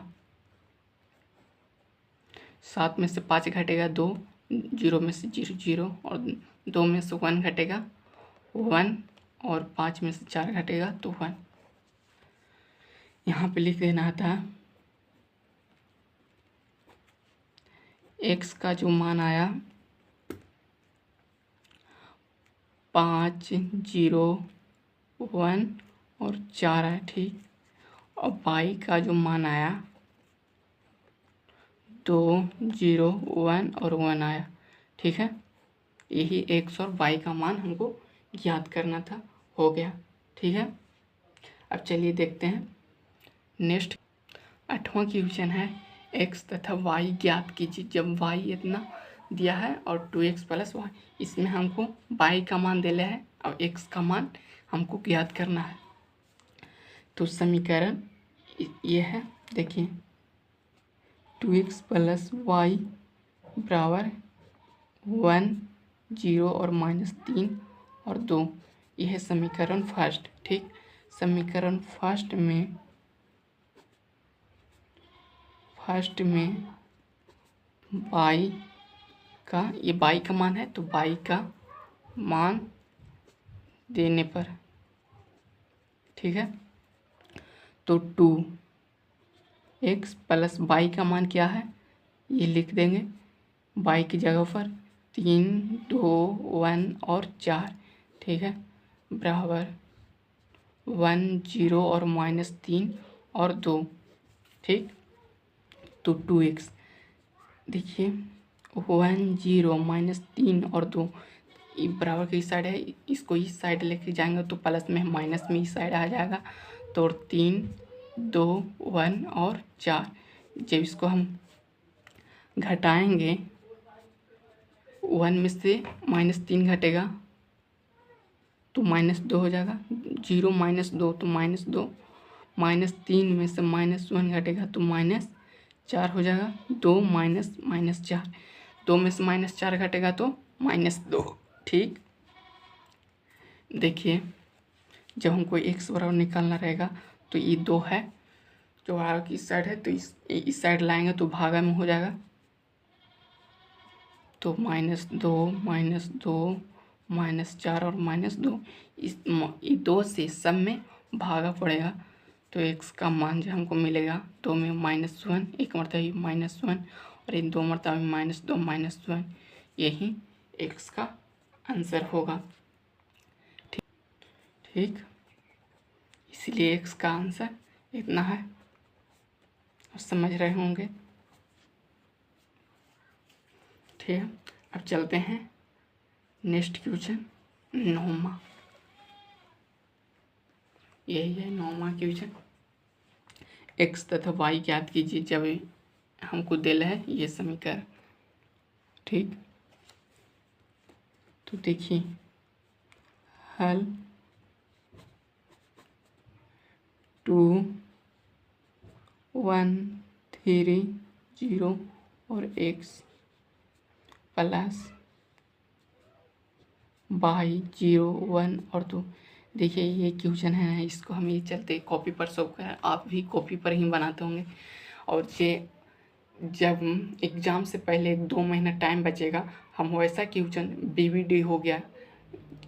7 में से 5 घटेगा 2, 0 में से 0 0, और 2 में से 1 घटेगा 1, और 5 में से 4 घटेगा तो 1। यहाँ पे लिख देना था x का जो मान आया 5 0 1 और 4 है, ठीक। और y का जो मान आया 2 0 1 और 1 आया, ठीक है। यही x और y का मान हमको ज्ञात करना था, हो गया, ठीक है। अब चलिए देखते हैं नेक्स्ट। 8वां क्वेश्चन है x तथा y ज्ञात कीजिए। जब y इतना दिया है और 2x प्लस वाई, इसमें हमको y का मान दिया है और x का मान हमको ज्ञात करना है। तो समीकरण ये है, देखिए 2x प्लस वाई बराबर 1 0 और -3 और 2, यह है समीकरण फर्स्ट, ठीक। समीकरण फर्स्ट में y का, ये y का मान है तो y का मान देने पर, ठीक है, तो 2x प्लस y का मान क्या है ये लिख देंगे y की जगह पर 3 2 1 और 4, ठीक है, बराबर 1 0 और -3 और 2, ठीक। तो 2x, देखिए 1 0 -3 और 2, ये बराबर की साइड है, इसको इस साइड लेके जाएंगे तो प्लस में माइनस में इस साइड आ जाएगा। तो 3 2 1 और 4, जब इसको हम घटाएंगे 1 में से -3 घटेगा तो -2 हो जाएगा, 0 -2 तो -2, -3 में से -1 घटेगा तो -4 हो जाएगा, 2 -4, 2 में से -4 घटेगा तो -2, ठीक। देखिए जब हमको x बराबर निकालना रहेगा तो ये 2 है जो आगे की साइड है, तो इस साइड लाएंगे तो भागा में हो जाएगा, तो -2 -4 और -2, इस 2 से सब में भागा पड़ेगा। तो x का मान जो हमको मिलेगा 2 में -1, एक मरतबा -1 और इन 2 मरतबा -2 -1, यही x का आंसर होगा, ठीक। इसलिए x का आंसर इतना है, समझ रहे होंगे, ठीक है। अब चलते हैं नेक्स्ट क्वेश्चन 9वां, यही है 9वां क्वेश्चन। x तथा y ज्ञात कीजिए जब हमको दिल है ये समीकरण, ठीक। तो देखिए हल 2 1 3 0 और x प्लस y 0 1 और 2। देखिए ये क्वेश्चन है, इसको हम ये चलते कॉपी पर सॉल्व करें, आप भी कॉपी पर ही बनाते होंगे। और ये जब एग्ज़ाम से पहले 2 महीना टाइम बचेगा, हम वैसा क्वेश्चन BVD हो गया,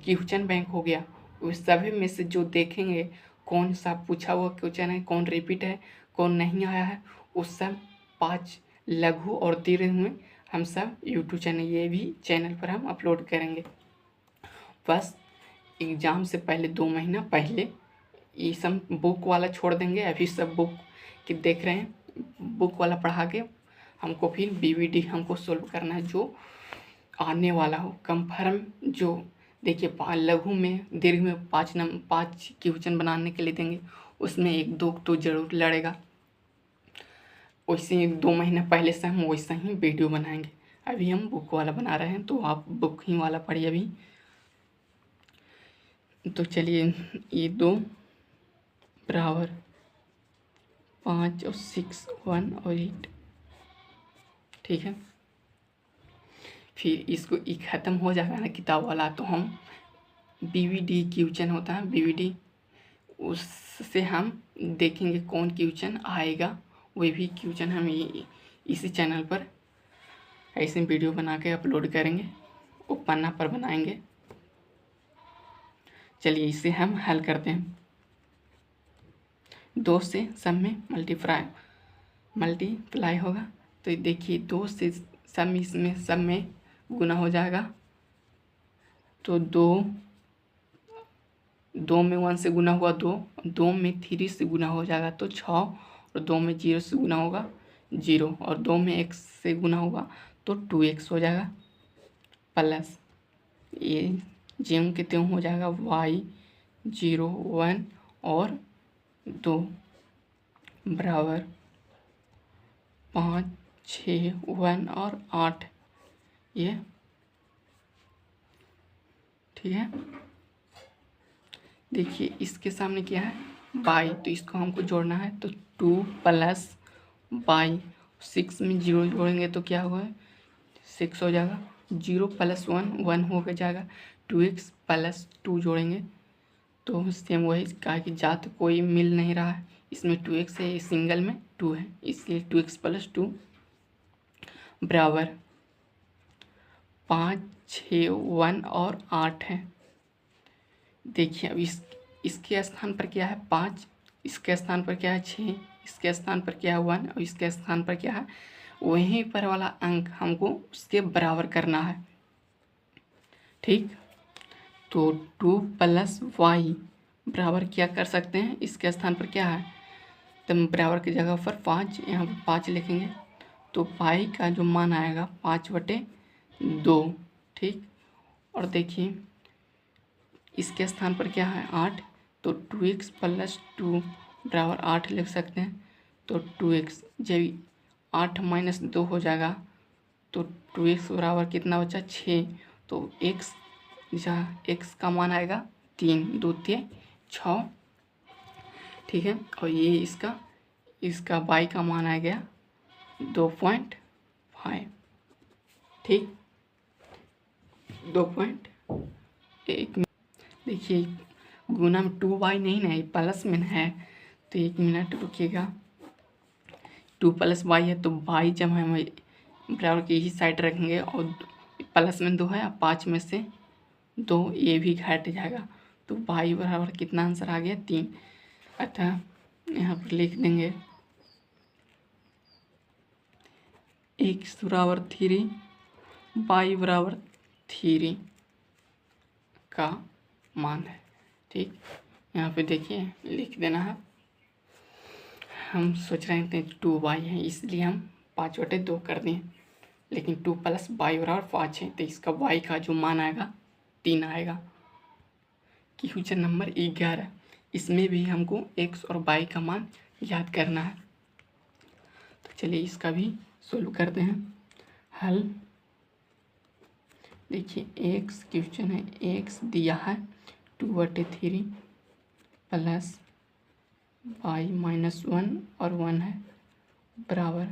क्वेश्चन बैंक हो गया, उस सभी में से जो देखेंगे कौन सा पूछा हुआ क्वेश्चन है, कौन रिपीट है, कौन नहीं आया है, उस सब 5 लघु और दीर्घ में हम सब यूट्यूब चैनल, ये भी चैनल पर हम अपलोड करेंगे। बस एग्ज़ाम से पहले 2 महीना पहले ये सब बुक वाला छोड़ देंगे, अभी सब बुक की देख रहे हैं, बुक वाला पढ़ा के हमको फिर BVD हमको सोल्व करना है, जो आने वाला हो कंफर्म। जो देखिए लघु में दीर्घ में 5 क्वेश्चन बनाने के लिए देंगे, उसमें 1-2 तो ज़रूर लड़ेगा, वैसे 2 महीना पहले से हम वैसा ही वीडियो बनाएंगे। अभी हम बुक वाला बना रहे हैं तो आप बुक ही वाला पढ़िए अभी। तो चलिए ये 2 बराबर 5 और 6 1 और 8, ठीक है। फिर इसको ये ख़त्म हो जाएगा ना किताब वाला, तो हम BVD क्वेश्चन होता है BVD, उससे हम देखेंगे कौन क्वेश्चन आएगा, वही भी क्वेश्चन हम इसी चैनल पर ऐसे वीडियो बना के अपलोड करेंगे, वो पन्ना पर बनाएंगे। चलिए इसे हम हल करते हैं। 2 से सब में मल्टीप्लाई होगा, तो देखिए 2 से सब इसमें सब में गुना हो जाएगा, तो 2 2 में 1 से गुना हुआ 2, 2 में 3 से गुना हो जाएगा तो 6, और 2 में 0 से गुना होगा 0, और 2 में x से गुना होगा तो 2x हो जाएगा, प्लस ये ज्यों के त्यों हो जाएगा y 0 1 और 2 बराबर 5 6 1 और 8, ये ठीक है। देखिए इसके सामने क्या है बाई, तो इसको हमको जोड़ना है, तो 2 प्लस बाई, 6 में 0 जोड़ेंगे तो क्या होगा 6 हो जाएगा, 0 प्लस 1 1 हो जाएगा, 2x प्लस 2 जोड़ेंगे तो सेम वही कहा कि जात कोई मिल नहीं रहा है, इसमें 2x है, सिंगल में 2 है, इसलिए 2x प्लस 2 बराबर 5 6 1 और 8 है। देखिए अब इसके स्थान पर क्या है 5, इसके स्थान पर क्या है 6, इसके स्थान पर क्या है 1 और इसके स्थान पर क्या है, वहीं पर वाला अंक हमको उसके बराबर करना है, ठीक। तो 2 प्लस वाई बराबर क्या कर सकते हैं, इसके स्थान पर क्या है तो बराबर की जगह पर 5, यहाँ पर 5 लिखेंगे तो पाई का जो मान आएगा 5/2, ठीक। और देखिए इसके स्थान पर क्या है 8, तो 2x प्लस 2 बराबर 8 लिख सकते हैं, तो 2x जब 8 माइनस 2 हो जाएगा तो 2x बराबर कितना बचा 6, तो x जहाँ x का मान आएगा 3 2 3 6, ठीक है। और ये इसका y का मान आ गया 2.5, ठीक 2.1। देखिए गुना में 2y नहीं ना प्लस में है, तो 1 मिनट रुकिएगा, 2 प्लस वाई है तो y जब हम बराबर की ही साइड रखेंगे और प्लस में 2 है, 5 में से 2 ये भी घट जाएगा, तो y बराबर कितना आंसर आ गया 3, अतः यहाँ पर लिख देंगे x बराबर 3 y बराबर 3 का मान है, ठीक। यहाँ पे देखिए लिख देना है, हम सोच रहे थे 2y है इसलिए हम 5/2 कर दिए, लेकिन 2 प्लस वाई बराबर 5 है, तो इसका y का जो मान आएगा 3 आएगा। क्वेश्चन नंबर 11, इसमें भी हमको x और y का मान याद करना है, तो चलिए इसका भी सोल्व करते हैं हल। देखिए x क्वेश्चन है, x दिया है 2/3 प्लस y माइनस 1 और 1 है बराबर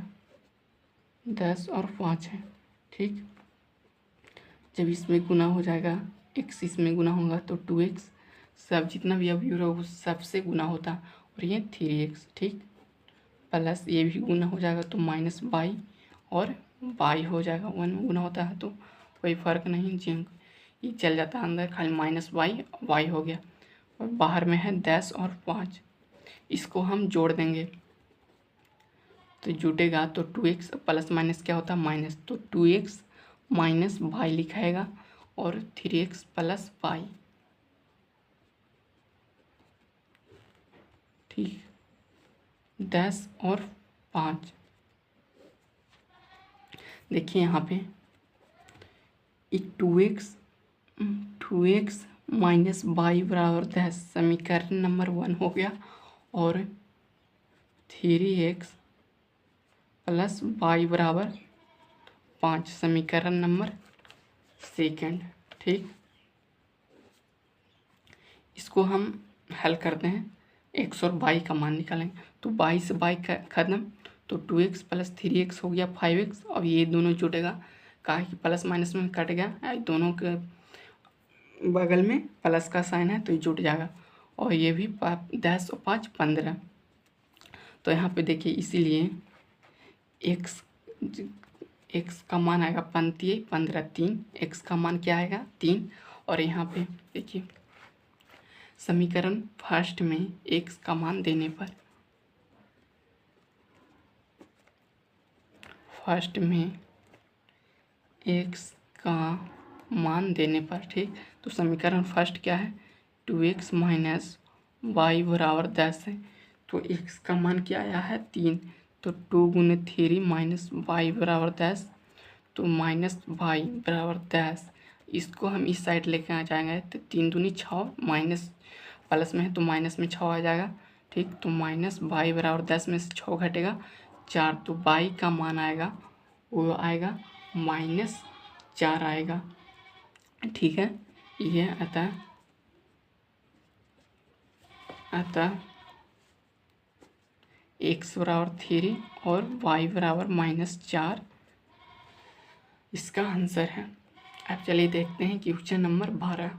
10 और 5 है, ठीक। जब इसमें गुना हो जाएगा x इसमें गुना होगा तो 2x, सब जितना भी अवयव होगा सबसे गुना होता, और ये 3x, ठीक, प्लस ये भी गुना हो जाएगा तो माइनस y और y हो जाएगा, 1 में गुना होता है तो कोई फ़र्क नहीं, जी ये चल जाता है अंदर, खाली माइनस y हो गया, और बाहर में है 10 और 5, इसको हम जोड़ देंगे तो जुटेगा, तो 2x प्लस माइनस क्या होता है माइनस, तो 2x माइनस वाई लिखाएगा और 3x प्लस वाई, ठीक 10 और 5। देखिए यहाँ पे 2x माइनस वाई बराबर 10 समीकरण नंबर 1 हो गया, और 3x प्लस वाई बराबर 5 समीकरण नंबर 2, ठीक। इसको हम हल करते हैं, x और y का मान निकालेंगे, तो y से y का खत्म, तो 2x प्लस 3x हो गया 5x, अब ये दोनों जुटेगा, कहा कि प्लस माइनस में कट गया, दोनों के बगल में प्लस का साइन है तो ये जुट जाएगा, और ये भी 10 और 5 15, तो यहाँ पे देखिए इसीलिए x का मान आएगा 15 3, x का मान क्या आएगा 3, और यहाँ पे देखिए समीकरण फर्स्ट में x का मान देने पर, फर्स्ट में x का मान देने पर, ठीक, तो समीकरण फर्स्ट क्या है 2x माइनस वाई बराबर 10 है। तो x का मान क्या आया है 3, तो 2 गुने 3 माइनस वाई बराबर 10, तो माइनस वाई बराबर 10। इसको हम इस साइड लेके आ जाएंगे तो 3 दूनी 6, माइनस प्लस में है तो माइनस में 6 आ जाएगा। ठीक, तो माइनस वाई बराबर 10 में से 6 घटेगा 4, तो वाई का मान आएगा वो आएगा -4 आएगा। ठीक है, ये अतः x बराबर 3 और y बराबर -4 इसका आंसर है। अब चलिए देखते हैं क्वेश्चन नंबर 12।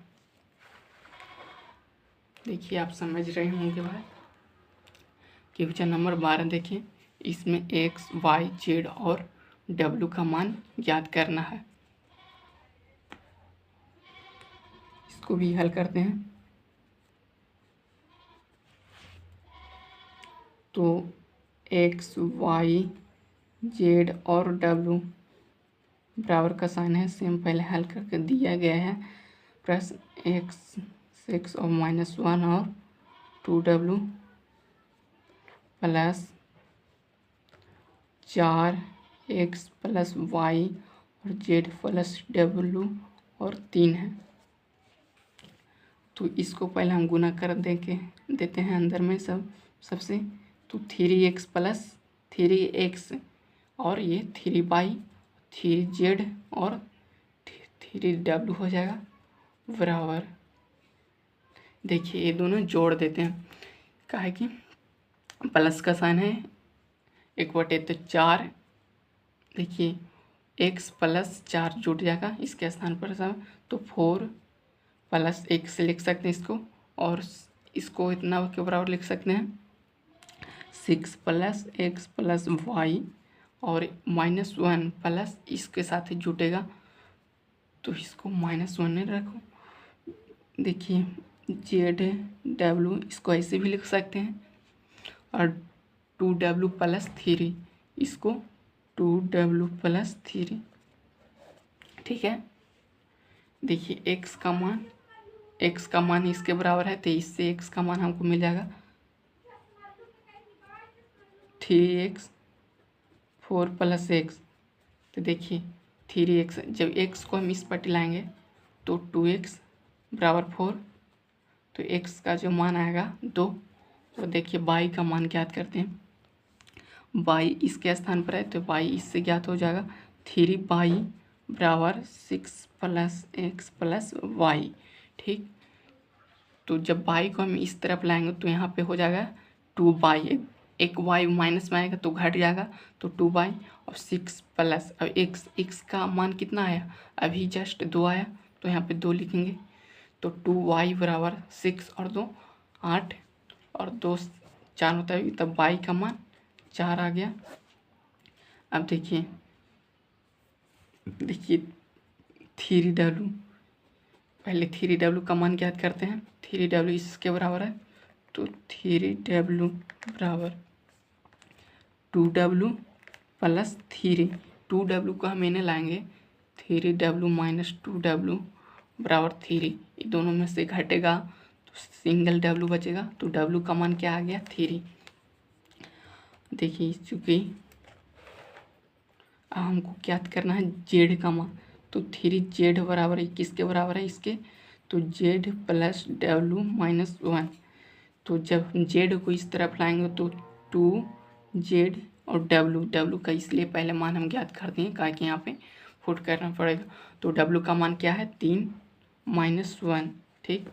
देखिए आप समझ रहे होंगे भाई। क्वेश्चन नंबर 12 देखिए, इसमें x, y, z और w का मान ज्ञात करना है। इसको भी हल करते हैं। तो x, y, z और w बराबर का साइन है, सेम पहले हल करके दिया गया है। प्लस x 6 और -1 और 2w plus 4x plus y और z प्लस w और 3 है। तो इसको पहले हम गुना कर देते हैं अंदर में सबसे। तो 3x प्लस 3x और ये 3y 3z और 3w हो जाएगा बराबर। देखिए ये दोनों जोड़ देते हैं, काहे कि प्लस का साइन है 1/, तो 4। देखिए x प्लस 4 जुट जाएगा इसके स्थान पर सब, तो 4 प्लस x लिख सकते हैं इसको, और इसको इतना के बराबर लिख सकते हैं 6 प्लस x प्लस y और -1 प्लस इसके साथ ही जुटेगा, तो इसको -1 में रखो। देखिए ZW इसको ऐसे भी लिख सकते हैं, और 2W प्लस 3 इसको 2W प्लस 3। ठीक है, देखिए x का मान इसके बराबर है, तो इससे x का मान हमको मिल जाएगा 3x 4 प्लस x। तो देखिए 3x, जब x को हम इस पट्टी लाएंगे तो 2x बराबर 4, तो x का जो मान आएगा 2। और देखिए y का मान ज्ञात करते हैं, y इसके स्थान पर है तो y इससे ज्ञात हो जाएगा 3y बराबर 6 प्लस x प्लस y। ठीक, तो जब y को हम इस तरफ लाएंगे तो यहाँ पे हो जाएगा 2y, एक y माइनस में आएगा तो घट जाएगा, तो 2y और 6 प्लस अब x का मान कितना आया, अभी जस्ट 2 आया, तो यहाँ पे 2 लिखेंगे। तो 2y बराबर 6 और 2 8 और 2 4 होता है, तब y का मान 4 आ गया। अब देखिए 3w, पहले 3w का मान ज्ञात करते हैं। 3w इसके बराबर है, तो 3w बराबर 2w प्लस 3, 2w को हम इन्हें लाएंगे 3w माइनस 2w बराबर 3, ये दोनों में से घटेगा तो सिंगल w बचेगा, तो w का मान क्या आ गया 3। देखिए चूँकि हमको ज्ञात करना है z का मान, तो 3z बराबर है किसके बराबर है इसके, तो z प्लस w माइनस 1। तो जब z को इस तरफ लाएंगे तो 2z और w का इसलिए पहले मान हम ज्ञात करते हैं, क्या कि यहाँ पे फुट करना पड़ेगा। तो w का मान क्या है 3 माइनस 1। ठीक,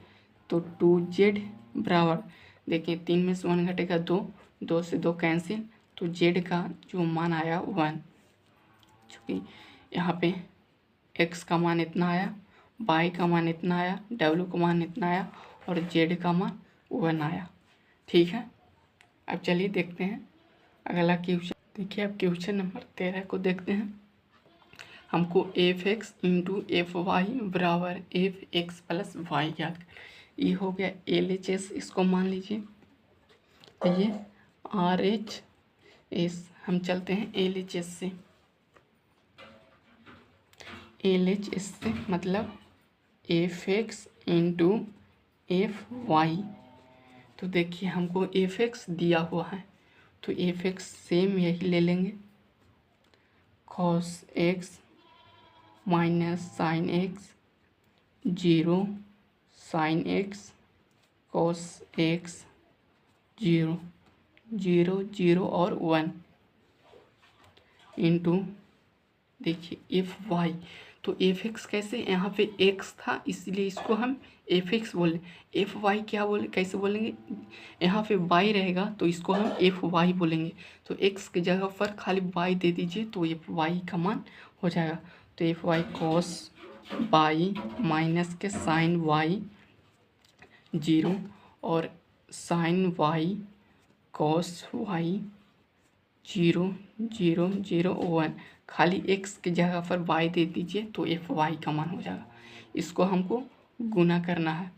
तो 2z बराबर, देखिए 3 में से 1 घटेगा 2, 2 से 2 कैंसिल, तो z का जो मान आया 1। चूँकि यहाँ पे x का मान इतना आया, y का मान इतना आया, w का मान इतना आया और z का मान 1 आया। ठीक है, अब चलिए देखते हैं अगला क्वेश्चन। देखिए अब क्वेश्चन नंबर 13 को देखते हैं। हमको f(x) इंटू f(y) बराबर f(x) प्लस y याद कर, ये हो गया LHS, इसको मान लीजिए ये RHS। हम चलते हैं LHS से, LHS से मतलब f(x) इंटू एफ वाई। तो देखिए हमको एफ एक्स दिया हुआ है, तो एफ एक्स सेम यही ले लेंगे, cos x minus sine x, zero sine x cos x, zero zero zero और वन इंटू देखिए एफ वाई। तो एफ एक्स कैसे, यहाँ पे एक्स था इसलिए इसको हम एफ एक्स बोले, एफ वाई क्या बोले, कैसे बोलेंगे, यहाँ पे वाई रहेगा तो इसको हम एफ वाई बोलेंगे। तो एक्स की जगह पर खाली वाई दे दीजिए तो एफ वाई का मान हो जाएगा। तो F Y cos Y minus के साइन वाई, जीरो और sine Y cos Y, zero zero zero one, खाली एक्स की जगह पर वाई दे दीजिए तो एफ वाई का मान हो जाएगा। इसको हमको गुना करना है।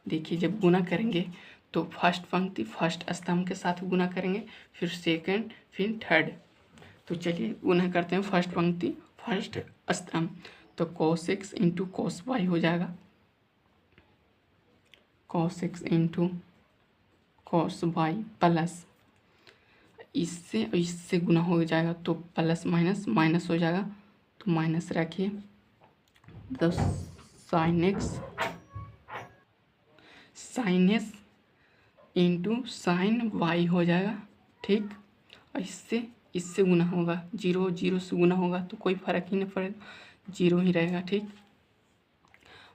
देखिए जब गुना करेंगे तो फर्स्ट पंक्ति फर्स्ट स्तंभ के साथ गुना करेंगे, फिर सेकंड, फिर थर्ड। तो चलिए गुना करते हैं फर्स्ट पंक्ति फर्स्ट स्तंभ। तो cos X into cos Y हो जाएगा, cos X into cos Y plus इससे और इससे गुना हो जाएगा तो प्लस माइनस माइनस हो जाएगा, तो माइनस रखिए, तो sine X into sine Y हो जाएगा। ठीक, और इससे गुना होगा, जीरो जीरो से गुना होगा तो कोई फर्क ही नहीं पड़ेगा, जीरो ही रहेगा। ठीक,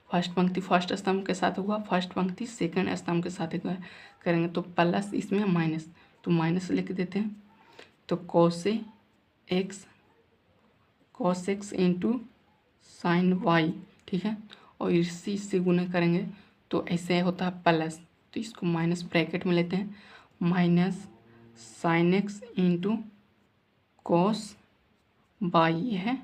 फर्स्ट पंक्ति फर्स्ट स्तंभ के साथ हुआ, फर्स्ट पंक्ति सेकंड स्तंभ के साथ करेंगे तो प्लस इसमें माइनस, तो माइनस लिख देते हैं। तो cos X into sine Y, ठीक है, और इससे गुना करेंगे तो ऐसे होता है प्लस, तो इसको माइनस ब्रैकेट में लेते हैं, minus sine X into cos Y. ये है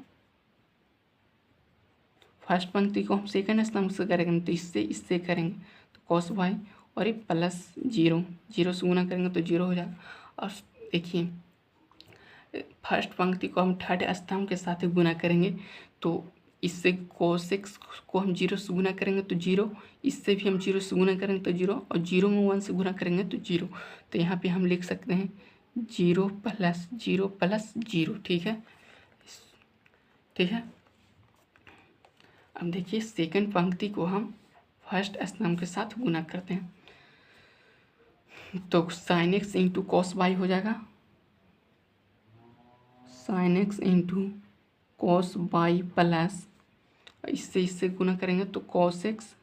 फर्स्ट पंक्ति को हम सेकंड स्तंभ से करेंगे तो इससे करेंगे तो कॉस वाई, और ये प्लस जीरो जीरो से गुना करेंगे तो जीरो हो जाएगा। और देखिए फर्स्ट पंक्ति को हम थर्ड स्तंभ के साथ गुना करेंगे तो इससे cos x को हम जीरो से गुना करेंगे तो जीरो, इससे भी हम जीरो से गुना करेंगे तो जीरो, और जीरो में वन से गुना करेंगे तो जीरो। तो यहाँ पे हम लिख सकते हैं जीरो प्लस जीरो। ठीक है, ठीक है। अब देखिए सेकंड पंक्ति को हम फर्स्ट स्तंभ के साथ गुना करते हैं तो sine X into cos Y हो जाएगा, sine X into cos Y plus इससे गुना करेंगे तो cos X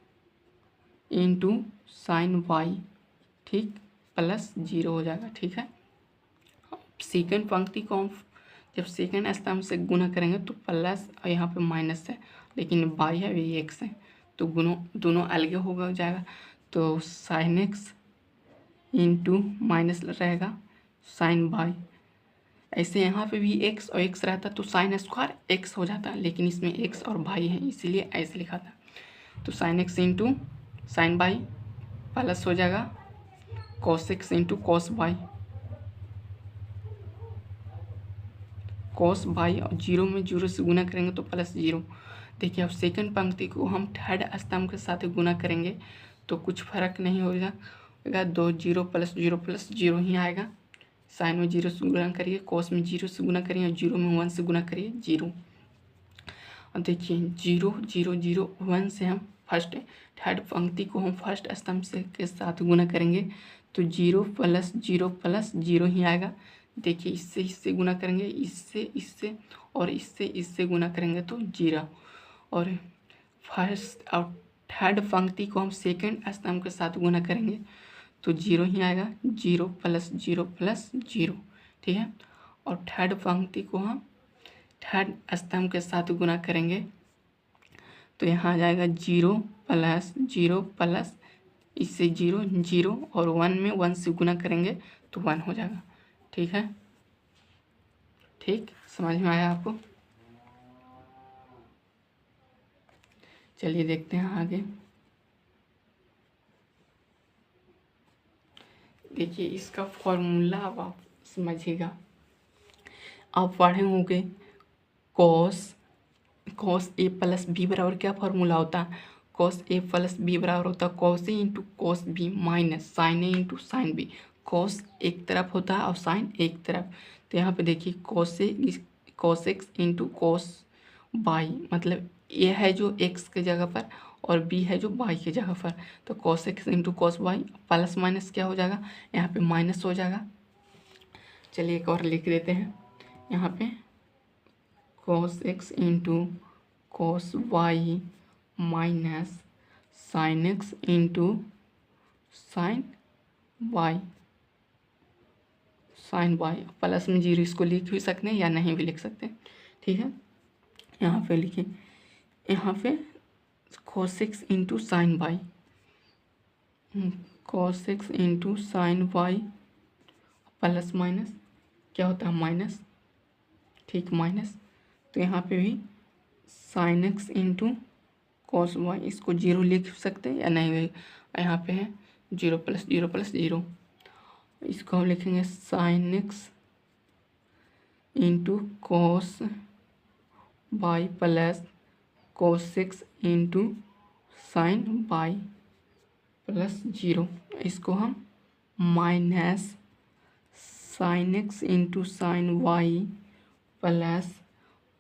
into sine Y, ठीक, प्लस जीरो हो जाएगा। ठीक है, सेकंड पंक्ति को हम जब सेकंड स्तंभ से गुना करेंगे तो प्लस और यहाँ पे माइनस है, लेकिन वाई है ये एक्स है तो दोनों अलग हो जाएगा। तो साइन एक्स इंटू माइनस रहेगा साइन वाई, ऐसे यहाँ पे भी एक्स और एक्स रहता तो साइन स्क्वायर एक्स हो जाता, लेकिन इसमें एक्स और वाई है इसीलिए ऐसे लिखा था। तो sine X into sine Y plus हो जाएगा cos X into cos Y, cos Y, और जीरो में जीरो से गुना करेंगे तो प्लस जीरो। देखिए अब सेकंड पंक्ति को हम थर्ड स्तंभ के साथ गुना करेंगे तो कुछ फर्क नहीं होगा, दो जीरो प्लस जीरो ही आएगा। साइन में जीरो से गुना करिए, कॉस में जीरो से गुना करिए, और जीरो में वन से गुना करिए, जीरो। और देखिए जीरो जीरो जीरो वन से हम थर्ड पंक्ति को हम फर्स्ट स्तंभ से के साथ गुना करेंगे तो जीरो प्लस जीरो ही आएगा। देखिए इससे गुना करेंगे, इससे और इससे गुना करेंगे तो जीरो, और फर्स्ट और थर्ड पंक्ति को हम सेकंड स्तंभ के साथ गुना करेंगे तो जीरो ही आएगा, जीरो प्लस जीरो। ठीक है, और थर्ड पंक्ति को हम थर्ड स्तंभ के साथ गुना करेंगे तो यहाँ आ जाएगा जीरो प्लस इससे जीरो जीरो, और वन में वन से गुना करेंगे तो वन हो जाएगा। ठीक है, ठीक, समझ में आया आपको? चलिए देखते हैं आगे। देखिए इसका फॉर्मूला अब आप समझिएगा, आप पढ़े होंगे कॉस ए प्लस बी बराबर क्या फॉर्मूला होता है, कॉस ए प्लस बी बराबर होता है cos A into cos B minus sine A into sine B. Cos एक तरफ होता है और साइन एक तरफ। तो यहाँ पे देखिए cos X into cos Y, मतलब ए है जो एक्स के जगह पर और बी है जो वाई की जगह पर। तो cos X into cos Y plus minus क्या हो जाएगा, यहाँ पे माइनस हो जाएगा। चलिए एक और लिख देते हैं यहाँ पे, cos X into cos Y minus sine X into sine Y, sine Y plus में जीरो, इसको लिख भी सकते हैं या नहीं भी लिख सकते हैं। ठीक है, यहाँ पे लिखिए, यहाँ पे cos x into sine Y, cos x into sine Y plus minus क्या होता है माइनस, ठीक माइनस। तो यहाँ पे भी sine X into cos Y, इसको जीरो लिख सकते हैं या नहीं, यहाँ पे है जीरो प्लस जीरो, इसको हम लिखेंगे sine X into cos Y plus cos X into sine Y plus zero. इसको हम minus sine X into sine Y plus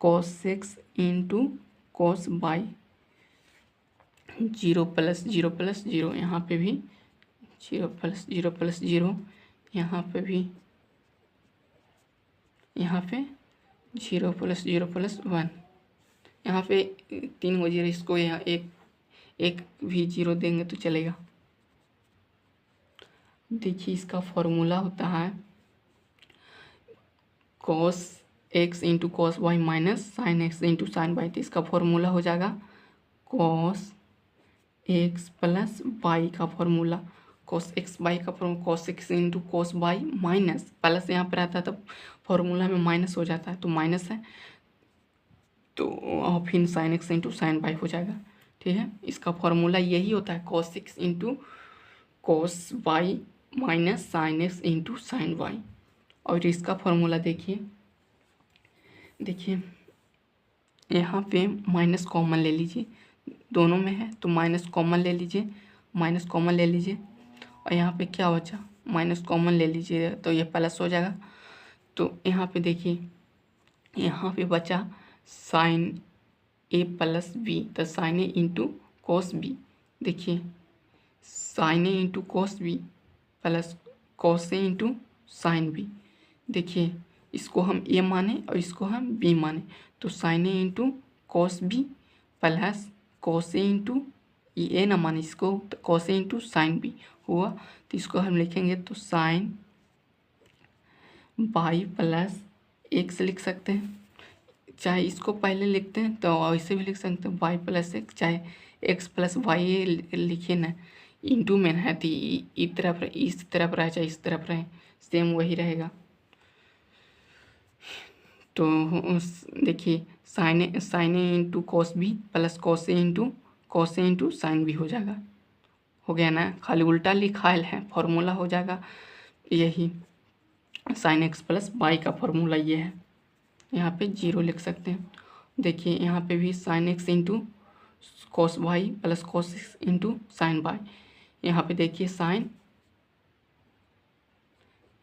cos X into cos Y, zero plus zero, यहाँ पे भी zero plus zero, यहाँ पे भी, यहाँ पे जीरो प्लस वन, यहाँ पे 3 को जीरो, इसको यहाँ एक भी जीरो देंगे तो चलेगा। देखिए इसका फॉर्मूला होता है cos X into cos Y minus sine X into sine Y. तो इसका फॉर्मूला हो जाएगा कॉस एक्स प्लस वाई का फॉर्मूला, कॉस एक्स वाई का formula cos X into cos Y minus plus यहाँ पर आता है तो फॉर्मूला में माइनस हो जाता है, तो माइनस है तो फिर sine X into sine Y हो जाएगा। ठीक है, इसका फॉर्मूला यही होता है cos X into cos Y minus sine X into sine Y. और इसका फॉर्मूला देखिए यहाँ पे माइनस कॉमन ले लीजिए, दोनों में है तो माइनस कॉमन ले लीजिए, और यहाँ पे क्या बचा माइनस कॉमन ले लीजिए तो ये प्लस हो जाएगा। तो यहाँ पे देखिए यहाँ पे बचा साइन ए प्लस बी, तो sine A into cos B, देखिए sine A into cos B plus cos A into sine B. देखिए इसको हम ए माने और इसको हम बी माने, तो sine A into cos B plus cos A into A ना माने इसको, तो cos A into sine B हुआ। तो इसको हम लिखेंगे तो साइन वाई प्लस एक्स लिख सकते हैं, चाहे इसको पहले लिखते हैं तो ऐसे भी लिख सकते हैं वाई प्लस एक्स, चाहे एक्स प्लस वाई लिखिए ना, इंटू में है तो इस तरफ रहे चाहे इस तरफ रहे सेम वही रहेगा। तो देखिए sine A into cos B plus cos A into sine B हो जाएगा, हो गया ना, खाली उल्टा लिखा है, फॉर्मूला हो जाएगा यही, साइन एक्स प्लस वाई का फॉर्मूला ये है, यहाँ पे जीरो लिख सकते हैं। देखिए यहाँ पे भी sine X into cos Y plus cos X into sine Y, यहाँ पे देखिए साइन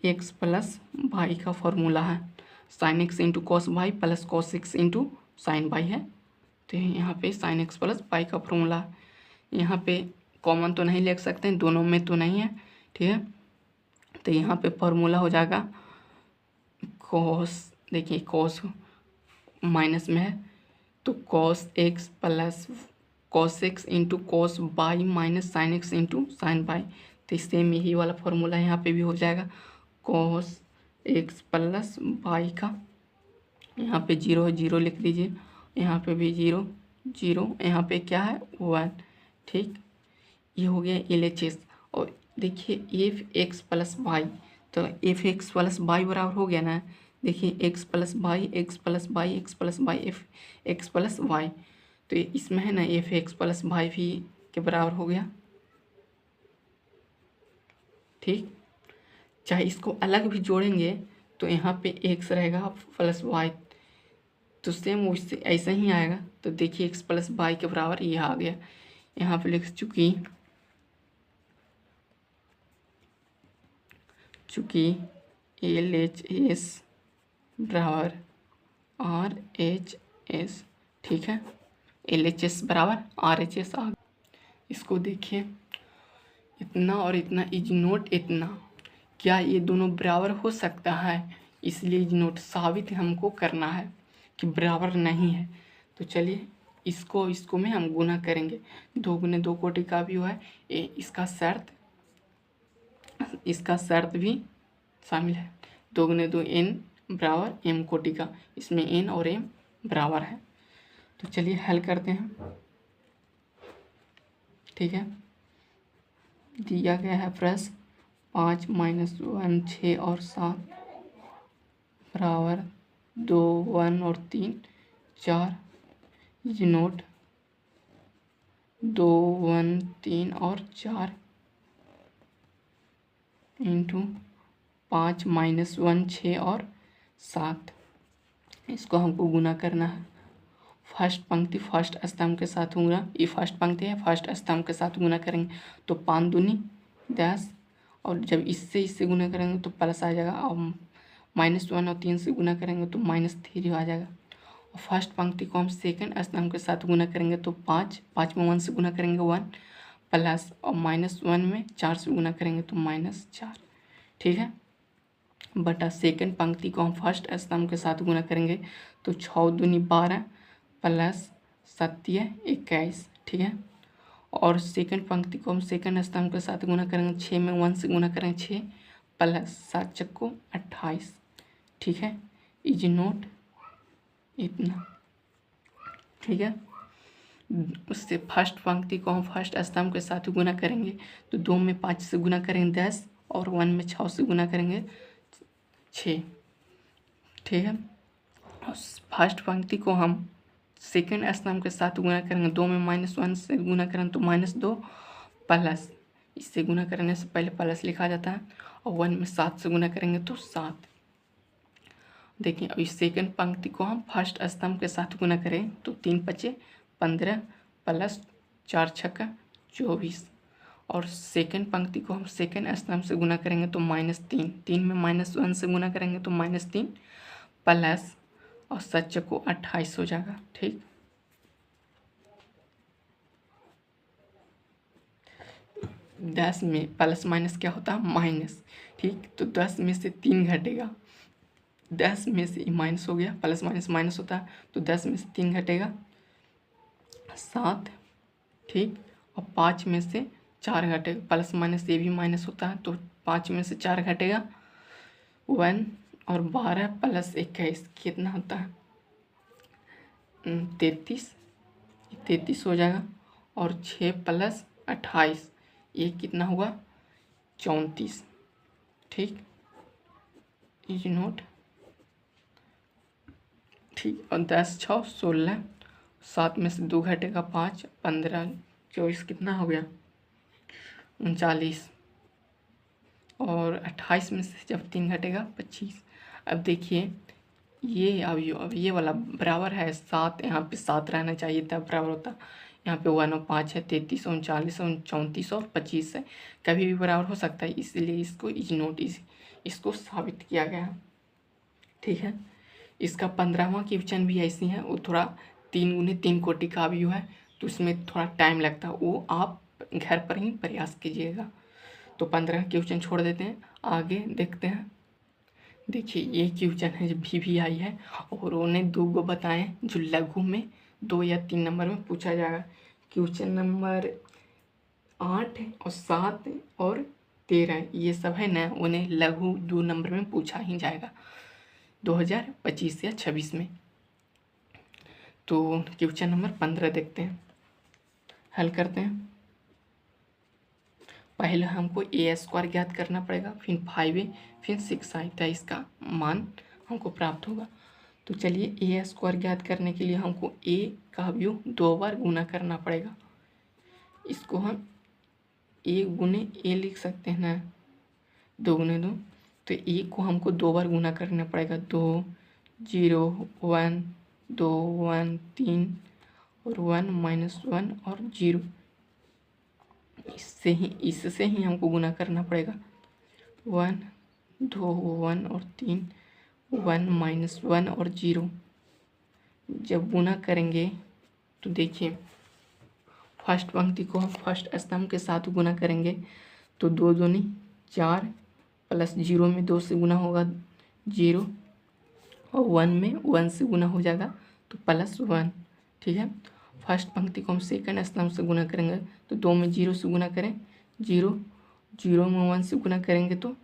एक्स प्लस वाई का फॉर्मूला है, sine X into cos Y plus cos X into sine Y है। तो यहाँ पे साइन एक्स प्लस वाई का फॉर्मूला है, यहाँ पे कॉमन तो नहीं लिख सकते हैं, दोनों में तो नहीं है। ठीक है, तो यहाँ पे फॉर्मूला हो जाएगा कॉस, देखिए कॉस माइनस में है तो cos X plus cos X into cos Y minus sine X into sine Y. तो सेम यही वाला फॉर्मूला यहाँ पे भी हो जाएगा कॉस एक्स प्लस वाई का, यहाँ पे जीरो लिख दीजिए, यहाँ पे भी जीरो, यहाँ पे क्या है 1। ठीक, ये हो गया LHS। और देखिए एफ एक्स प्लस वाई, तो एफ एक्स प्लस वाई बराबर हो गया ना, देखिए X plus Y F X plus Y, तो इसमें है ना एफ एक्स प्लस वाई भी के बराबर हो गया। ठीक, चाहे इसको अलग भी जोड़ेंगे तो यहाँ पे एक्स रहेगा प्लस वाई, तो सेम उससे ऐसा ही आएगा। तो देखिए एक्स प्लस वाई के बराबर ये आ गया, यहाँ पे लिख चुकी LHS बराबर RHS, ठीक है। LHS बराबर RHS आ, इसको देखिए, इतना और इतना इज नोट इतना, क्या ये दोनों बराबर हो सकता है? इसलिए इज नोट साबित हमको करना है कि बराबर नहीं है। तो चलिए इसको में हम गुना करेंगे। 2 गुने 2 कोटि का भी हुआ है, इसका शर्त भी शामिल है। 2 गुने 2 n बराबर m कोटि का, इसमें n और m बराबर है। तो चलिए हल करते हैं, ठीक है। दिया गया है प्रश्न 5 - 1 6 और 7 बराबर 2 1 और 3 4, इज नोट 2 1 3 और 4 इंटू 5 - 1 6 और 7। इसको हमको गुना करना है। फर्स्ट पंक्ति फर्स्ट स्तंभ के साथ गुना, ये फर्स्ट पंक्ति है, फर्स्ट स्तंभ के साथ गुना करेंगे तो 5 दूनी 10, और जब इससे गुना करेंगे तो प्लस आ जाएगा, और -1 और 3 से गुना करेंगे तो -3 आ जाएगा। और फर्स्ट पंक्ति को हम सेकंड स्तंभ के साथ गुना करेंगे तो 5 में 1 से गुना करेंगे 1 प्लस, और -1 में 4 से गुना करेंगे तो -4, ठीक है। बटा सेकंड पंक्ति को हम फर्स्ट स्तंभ के साथ गुना करेंगे तो 6 दूनी 12 प्लस 7 21, ठीक है। और सेकंड पंक्ति को हम सेकंड स्तंभ के साथ गुना करेंगे, 6 में 1 से गुना करेंगे 6 प्लस 7 चक्को 28, ठीक है। इज नोट इतना, ठीक है। उससे फर्स्ट पंक्ति को हम फर्स्ट स्तंभ के साथ गुना करेंगे तो 2 में 5 से गुना करेंगे 10, और 1 में 6 से गुना करेंगे 6, ठीक है। और फर्स्ट पंक्ति को हम सेकेंड स्तंभ के साथ गुना करेंगे, 2 में -1 से गुना करेंगे तो -2 प्लस, इससे गुना करने से पहले प्लस लिखा जाता है, और 1 में 7 से गुना करेंगे तो 7। देखिए अब इस सेकंड पंक्ति को हम फर्स्ट स्तंभ के साथ गुना करें तो 3 × 5 = 15 प्लस 4 × 6 = 24, और सेकंड पंक्ति को हम सेकंड स्तंभ से गुना करेंगे तो -3, 3 में -1 से गुना करेंगे तो -3 प्लस, और 7 चक्को 28 हो जाएगा, ठीक। दस में प्लस माइनस क्या होता है? माइनस, ठीक। तो 10 में से 3 घटेगा, 10 में से माइनस हो गया, प्लस माइनस माइनस होता है, तो 10 में से 3 घटेगा 7, ठीक। और 5 में से 4 घटेगा, प्लस माइनस ये भी माइनस होता है, तो 5 में से 4 घटेगा 1, और 12 प्लस 21 कितना होता है? 33 हो जाएगा, और 6 प्लस 28 ये कितना हुआ? 34, ठीक। इज नोट, ठीक। और 10 × 6 = 16, 7 में से 2 घटेगा 5, 15 24 कितना हो गया? 39, और 28 में से जब 3 घटेगा 25। अब देखिए ये अब ये वाला बराबर है 7, यहाँ पे 7 रहना चाहिए तब बराबर होता। यहाँ पे 1 और 5 है, 33 और 39 और 34 और 25 है, कभी भी बराबर हो सकता है, इसलिए इसको इज नोट इसको साबित किया गया, ठीक है। इसका 15वां क्वेश्चन भी ऐसी है, वो थोड़ा 3 गुने 3 कोटि का भी है, तो उसमें थोड़ा टाइम लगता है, वो आप घर पर ही प्रयास कीजिएगा। तो 15 क्वेश्चन छोड़ देते हैं, आगे देखते हैं। देखिए ये क्वेश्चन है जो VVI है, और उन्हें 2 गो बताएं जो लघु में 2 या 3 नंबर में पूछा जाएगा। क्वेश्चन नंबर 8 और 7 और 13 ये सब है ना, उन्हें लघु 2 नंबर में पूछा ही जाएगा 2025 या 26 में। तो क्वेश्चन नंबर 15 देखते हैं, हल करते हैं। पहले हमको a² ज्ञात करना पड़ेगा, फिर 5a, फिर 6i, तो इसका मान हमको प्राप्त होगा। तो चलिए a² ज्ञात करने के लिए हमको a का वैल्यू 2 बार गुना करना पड़ेगा। इसको हम a गुने a लिख सकते हैं ना, 2 गुने 2, तो a को हमको 2 बार गुना करना पड़ेगा। 2 0 1 2 1 3 और 1 -1 और 0, इससे ही हमको गुना करना पड़ेगा। 1 2 1 और 3 1 -1 और 0 जब गुना करेंगे तो देखिए फर्स्ट पंक्ति को हम फर्स्ट स्तंभ के साथ गुना करेंगे तो 2 दूनी 4 प्लस 0 में 2 से गुना होगा 0 और 1 में 1 से गुना हो जाएगा तो +1। ठीक है, फर्स्ट पंक्ति को हम सेकंड स्तंभ से गुना करेंगे तो 2 में 0 से गुना करें 0, 0 में 1 से गुना करेंगे तो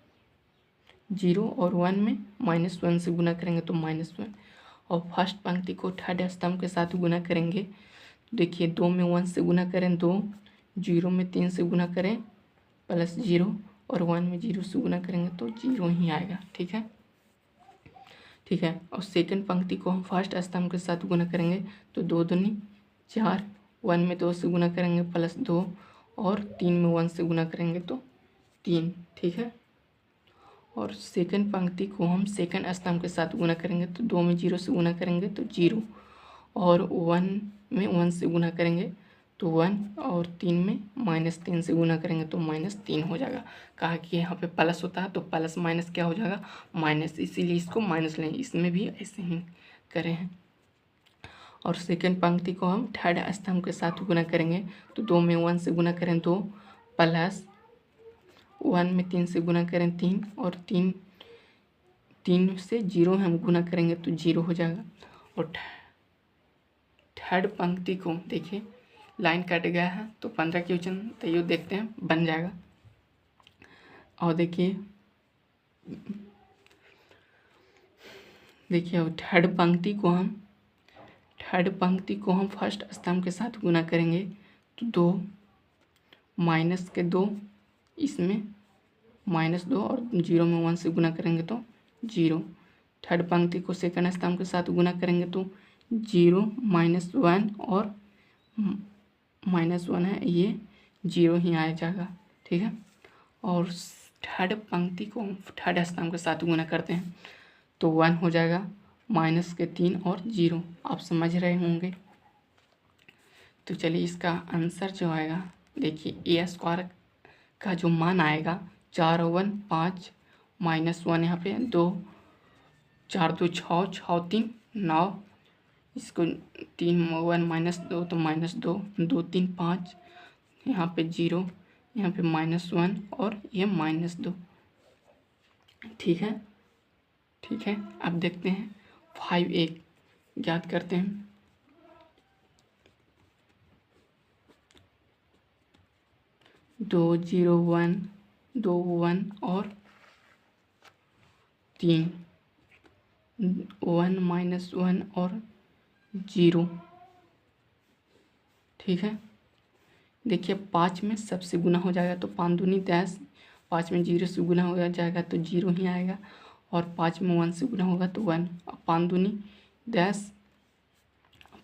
0 और 1 में -1 से गुना करेंगे तो -1। और फर्स्ट पंक्ति को थर्ड स्तंभ के साथ गुना करेंगे तो देखिए 2 में 1 से गुना करें 2, 0 में 3 से गुना करें +0 और 1 में 0 से गुना करेंगे तो 0 ही आएगा। ठीक है, ठीक है। और सेकंड पंक्ति को हम फर्स्ट स्तंभ के साथ गुना करेंगे तो 2 दूनी 4, 1 में 2 से गुना करेंगे +2 और 3 में 1 से गुना करेंगे तो 3। ठीक है, और सेकंड पंक्ति को हम सेकंड स्तंभ के साथ गुना करेंगे तो 2 में 0 से गुना करेंगे तो 0 और 1 में 1 से गुना करेंगे तो 1 और 3 में -3 से गुना करेंगे तो -3 हो जाएगा। कहा कि यहाँ पे प्लस होता है तो प्लस माइनस क्या हो जाएगा माइनस, इसीलिए इसको माइनस लेंगे। इसमें भी ऐसे ही करें हैं। और सेकंड पंक्ति को हम थर्ड स्तंभ के साथ गुना करेंगे तो 2 में 1 से गुना करें 2 प्लस 1 में 3 से गुना करें 3 और 3 से 0 हम गुना करेंगे तो 0 हो जाएगा। और थर्ड पंक्ति को देखिए लाइन कट गया है तो 15 क्वेश्चन तैयो देखते हैं बन जाएगा। और देखिए और थर्ड पंक्ति को हम फर्स्ट स्तंभ के साथ गुना करेंगे तो 2 माइनस के 2 इसमें -2 और 0 में 1 से गुना करेंगे तो 0। थर्ड पंक्ति को सेकंड स्तंभ के साथ गुना करेंगे तो 0 -1 और -1 है ये 0 ही आ जाएगा। ठीक है, और थर्ड पंक्ति को थर्ड स्तंभ के साथ गुना करते हैं तो 1 हो जाएगा -3 और 0। आप समझ रहे होंगे। तो चलिए इसका आंसर जो आएगा देखिए a² का जो मान आएगा 4 और 1 5 -1 यहाँ पे 2 4 2 6 6 3 9 इसको 3 1 -2 तो -2 2 3 5 यहाँ पे 0 यहाँ पे -1 और ये -2। ठीक है, ठीक है। अब देखते हैं 5a ज्ञात करते हैं। दो 0 1 2 1 और 3 1 -1 और 0। ठीक है, देखिए 5 में सबसे गुना हो जाएगा तो 5 दूनी 10, 5 में 0 से गुना हो जाएगा तो 0 ही आएगा और 5 में 1 से गुना होगा तो 1। 5 दूनी 10,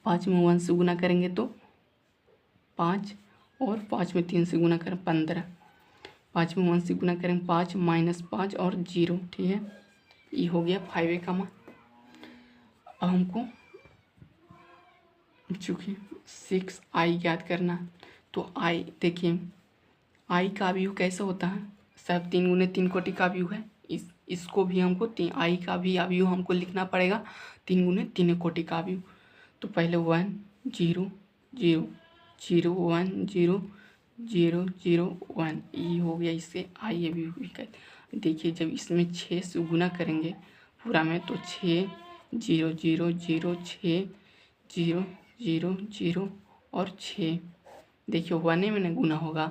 5 में 1 से गुना करेंगे तो 5 और 5 में 3 से गुना करें 15, 5 में 1 से गुना करें 5 -5 और 0। ठीक है, ये हो गया 5a का मान। अब हमको चूँकि 6i ज्ञात करना तो i देखिए i का अवयव कैसा होता है सब 3 गुने 3 कोटि का अवयव है। इसको भी हमको i का भी अवयव हमको लिखना पड़ेगा 3 गुने 3 कोटि का अवयव। तो पहले 1 0 0 0 1 0 0 0 1 ये हो गया। इससे i अवयव भी कहते। देखिए जब इसमें 6 से गुना करेंगे पूरा में तो 6 0 0 0 6 0 0 0 और 6। देखिए 1 में गुना होगा,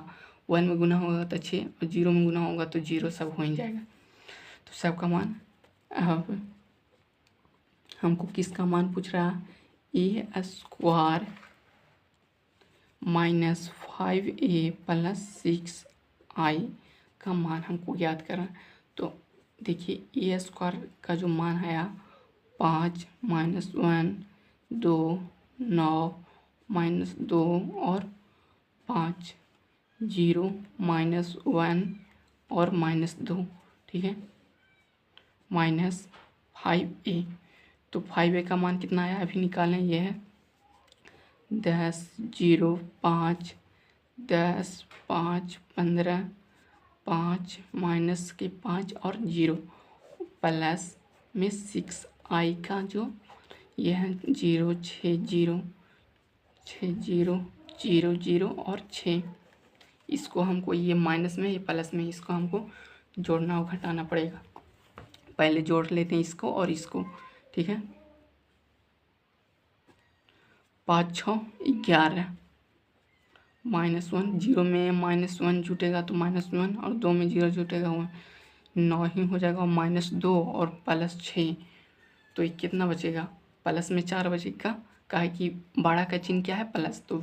1 में गुना होगा तो 6 और 0 में गुना होगा तो 0, सब हो ही जाएगा। तो सबका मान अब हमको किसका मान पूछ रहा है a² -5a + 6i का मान हमको याद करना। तो देखिए a² का जो मान है 5 -1 2 9 -2 और 5 0 -1 और -2। ठीक है, -5a। तो 5a का मान कितना आया अभी निकालें। यह है 10 0 5 10, 5, 15, 5 माइनस के 5 और 0 प्लस में 6i का जो यह है 0, 6, 0, 6, 0, 0, 0 और 6। इसको हमको ये माइनस में ये प्लस में इसको हमको जोड़ना और घटाना पड़ेगा। पहले जोड़ लेते हैं इसको और इसको, ठीक है। 5, 6, 11 -1, 0 में -1 जुटेगा तो -1 और 2 में 0 जुटेगा 1, 9 ही हो जाएगा। -2 और +6 तो ये कितना बचेगा? प्लस में 4 बचेगा, काहे कि 12 का चिन्ह क्या है? प्लस, तो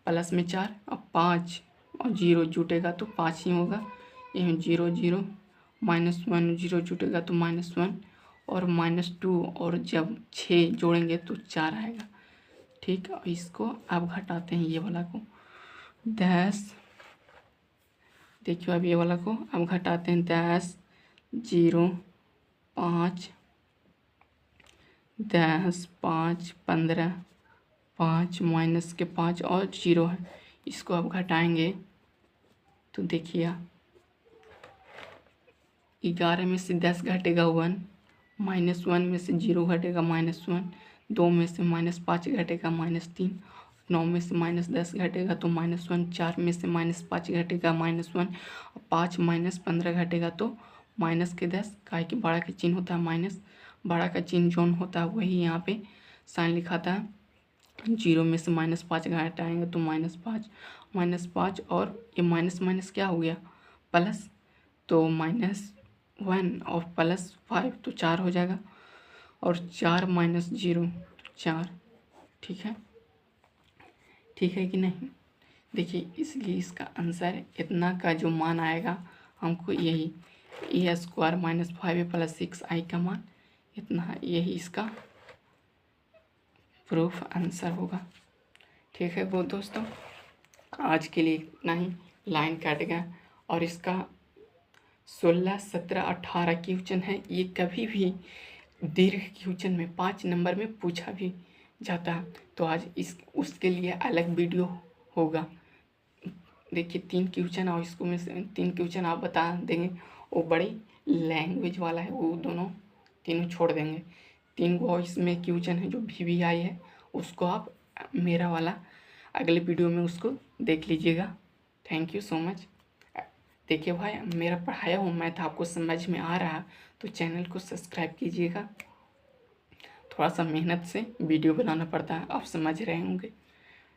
प्लस में 4 और 5 और 0 जुटेगा तो 5 ही होगा। ये 0, 0 -1 0 जुटेगा तो -1 और -2 और जब 6 जोड़ेंगे तो 4 आएगा, ठीक। और इसको अब घटाते हैं ये वाला को 10, देखियो अब ये वाला को अब घटाते हैं 10, 0, 5, 10, 5, 15, 5 माइनस के 5 और 0 है। इसको अब घटाएंगे तो देखिए 11 में से 10 घटेगा 1, -1 में से 0 घटेगा -1, 2 में से -5 घटेगा -3, 9 में से -10 घटेगा तो -1, 4 में से -5 घटेगा -1 और 5 -15 घटेगा तो -10, काहे कि 12 का चिन्ह होता है माइनस, 12 का चिन्ह जौन होता है वही यहाँ पे साइन लिखाता है। 0 में से -5 घटाएंगे तो -5 और ये माइनस क्या हो गया? प्लस, तो -1 और +5 तो 4 हो जाएगा और 4 - 0 4, ठीक है, ठीक है कि नहीं? देखिए इसलिए इसका आंसर इतना का जो मान आएगा हमको यही a² - 5a + 6i का मान इतना है, यही इसका प्रूफ आंसर होगा। ठीक है वो दोस्तों, आज के लिए इतना ही। लाइन काट गया और इसका 16, 17, 18 क्वेश्चन है। ये कभी भी दीर्घ क्वेश्चन में 5 नंबर में पूछा भी जाता है, तो आज उसके लिए अलग वीडियो होगा। देखिए 3 क्वेश्चन और इसको में से 3 क्वेश्चन आप बता देंगे, वो बड़ी लैंग्वेज वाला है, वो तीनों छोड़ देंगे। 3 गो इसमें क्वेश्चन है जो VVI है, उसको आप मेरा वाला अगले वीडियो में उसको देख लीजिएगा। Thank you so much. देखिए भाई, मेरा पढ़ाया हुआ मैथ आपको समझ में आ रहा तो चैनल को सब्सक्राइब कीजिएगा। थोड़ा सा मेहनत से वीडियो बनाना पड़ता है, आप समझ रहे होंगे।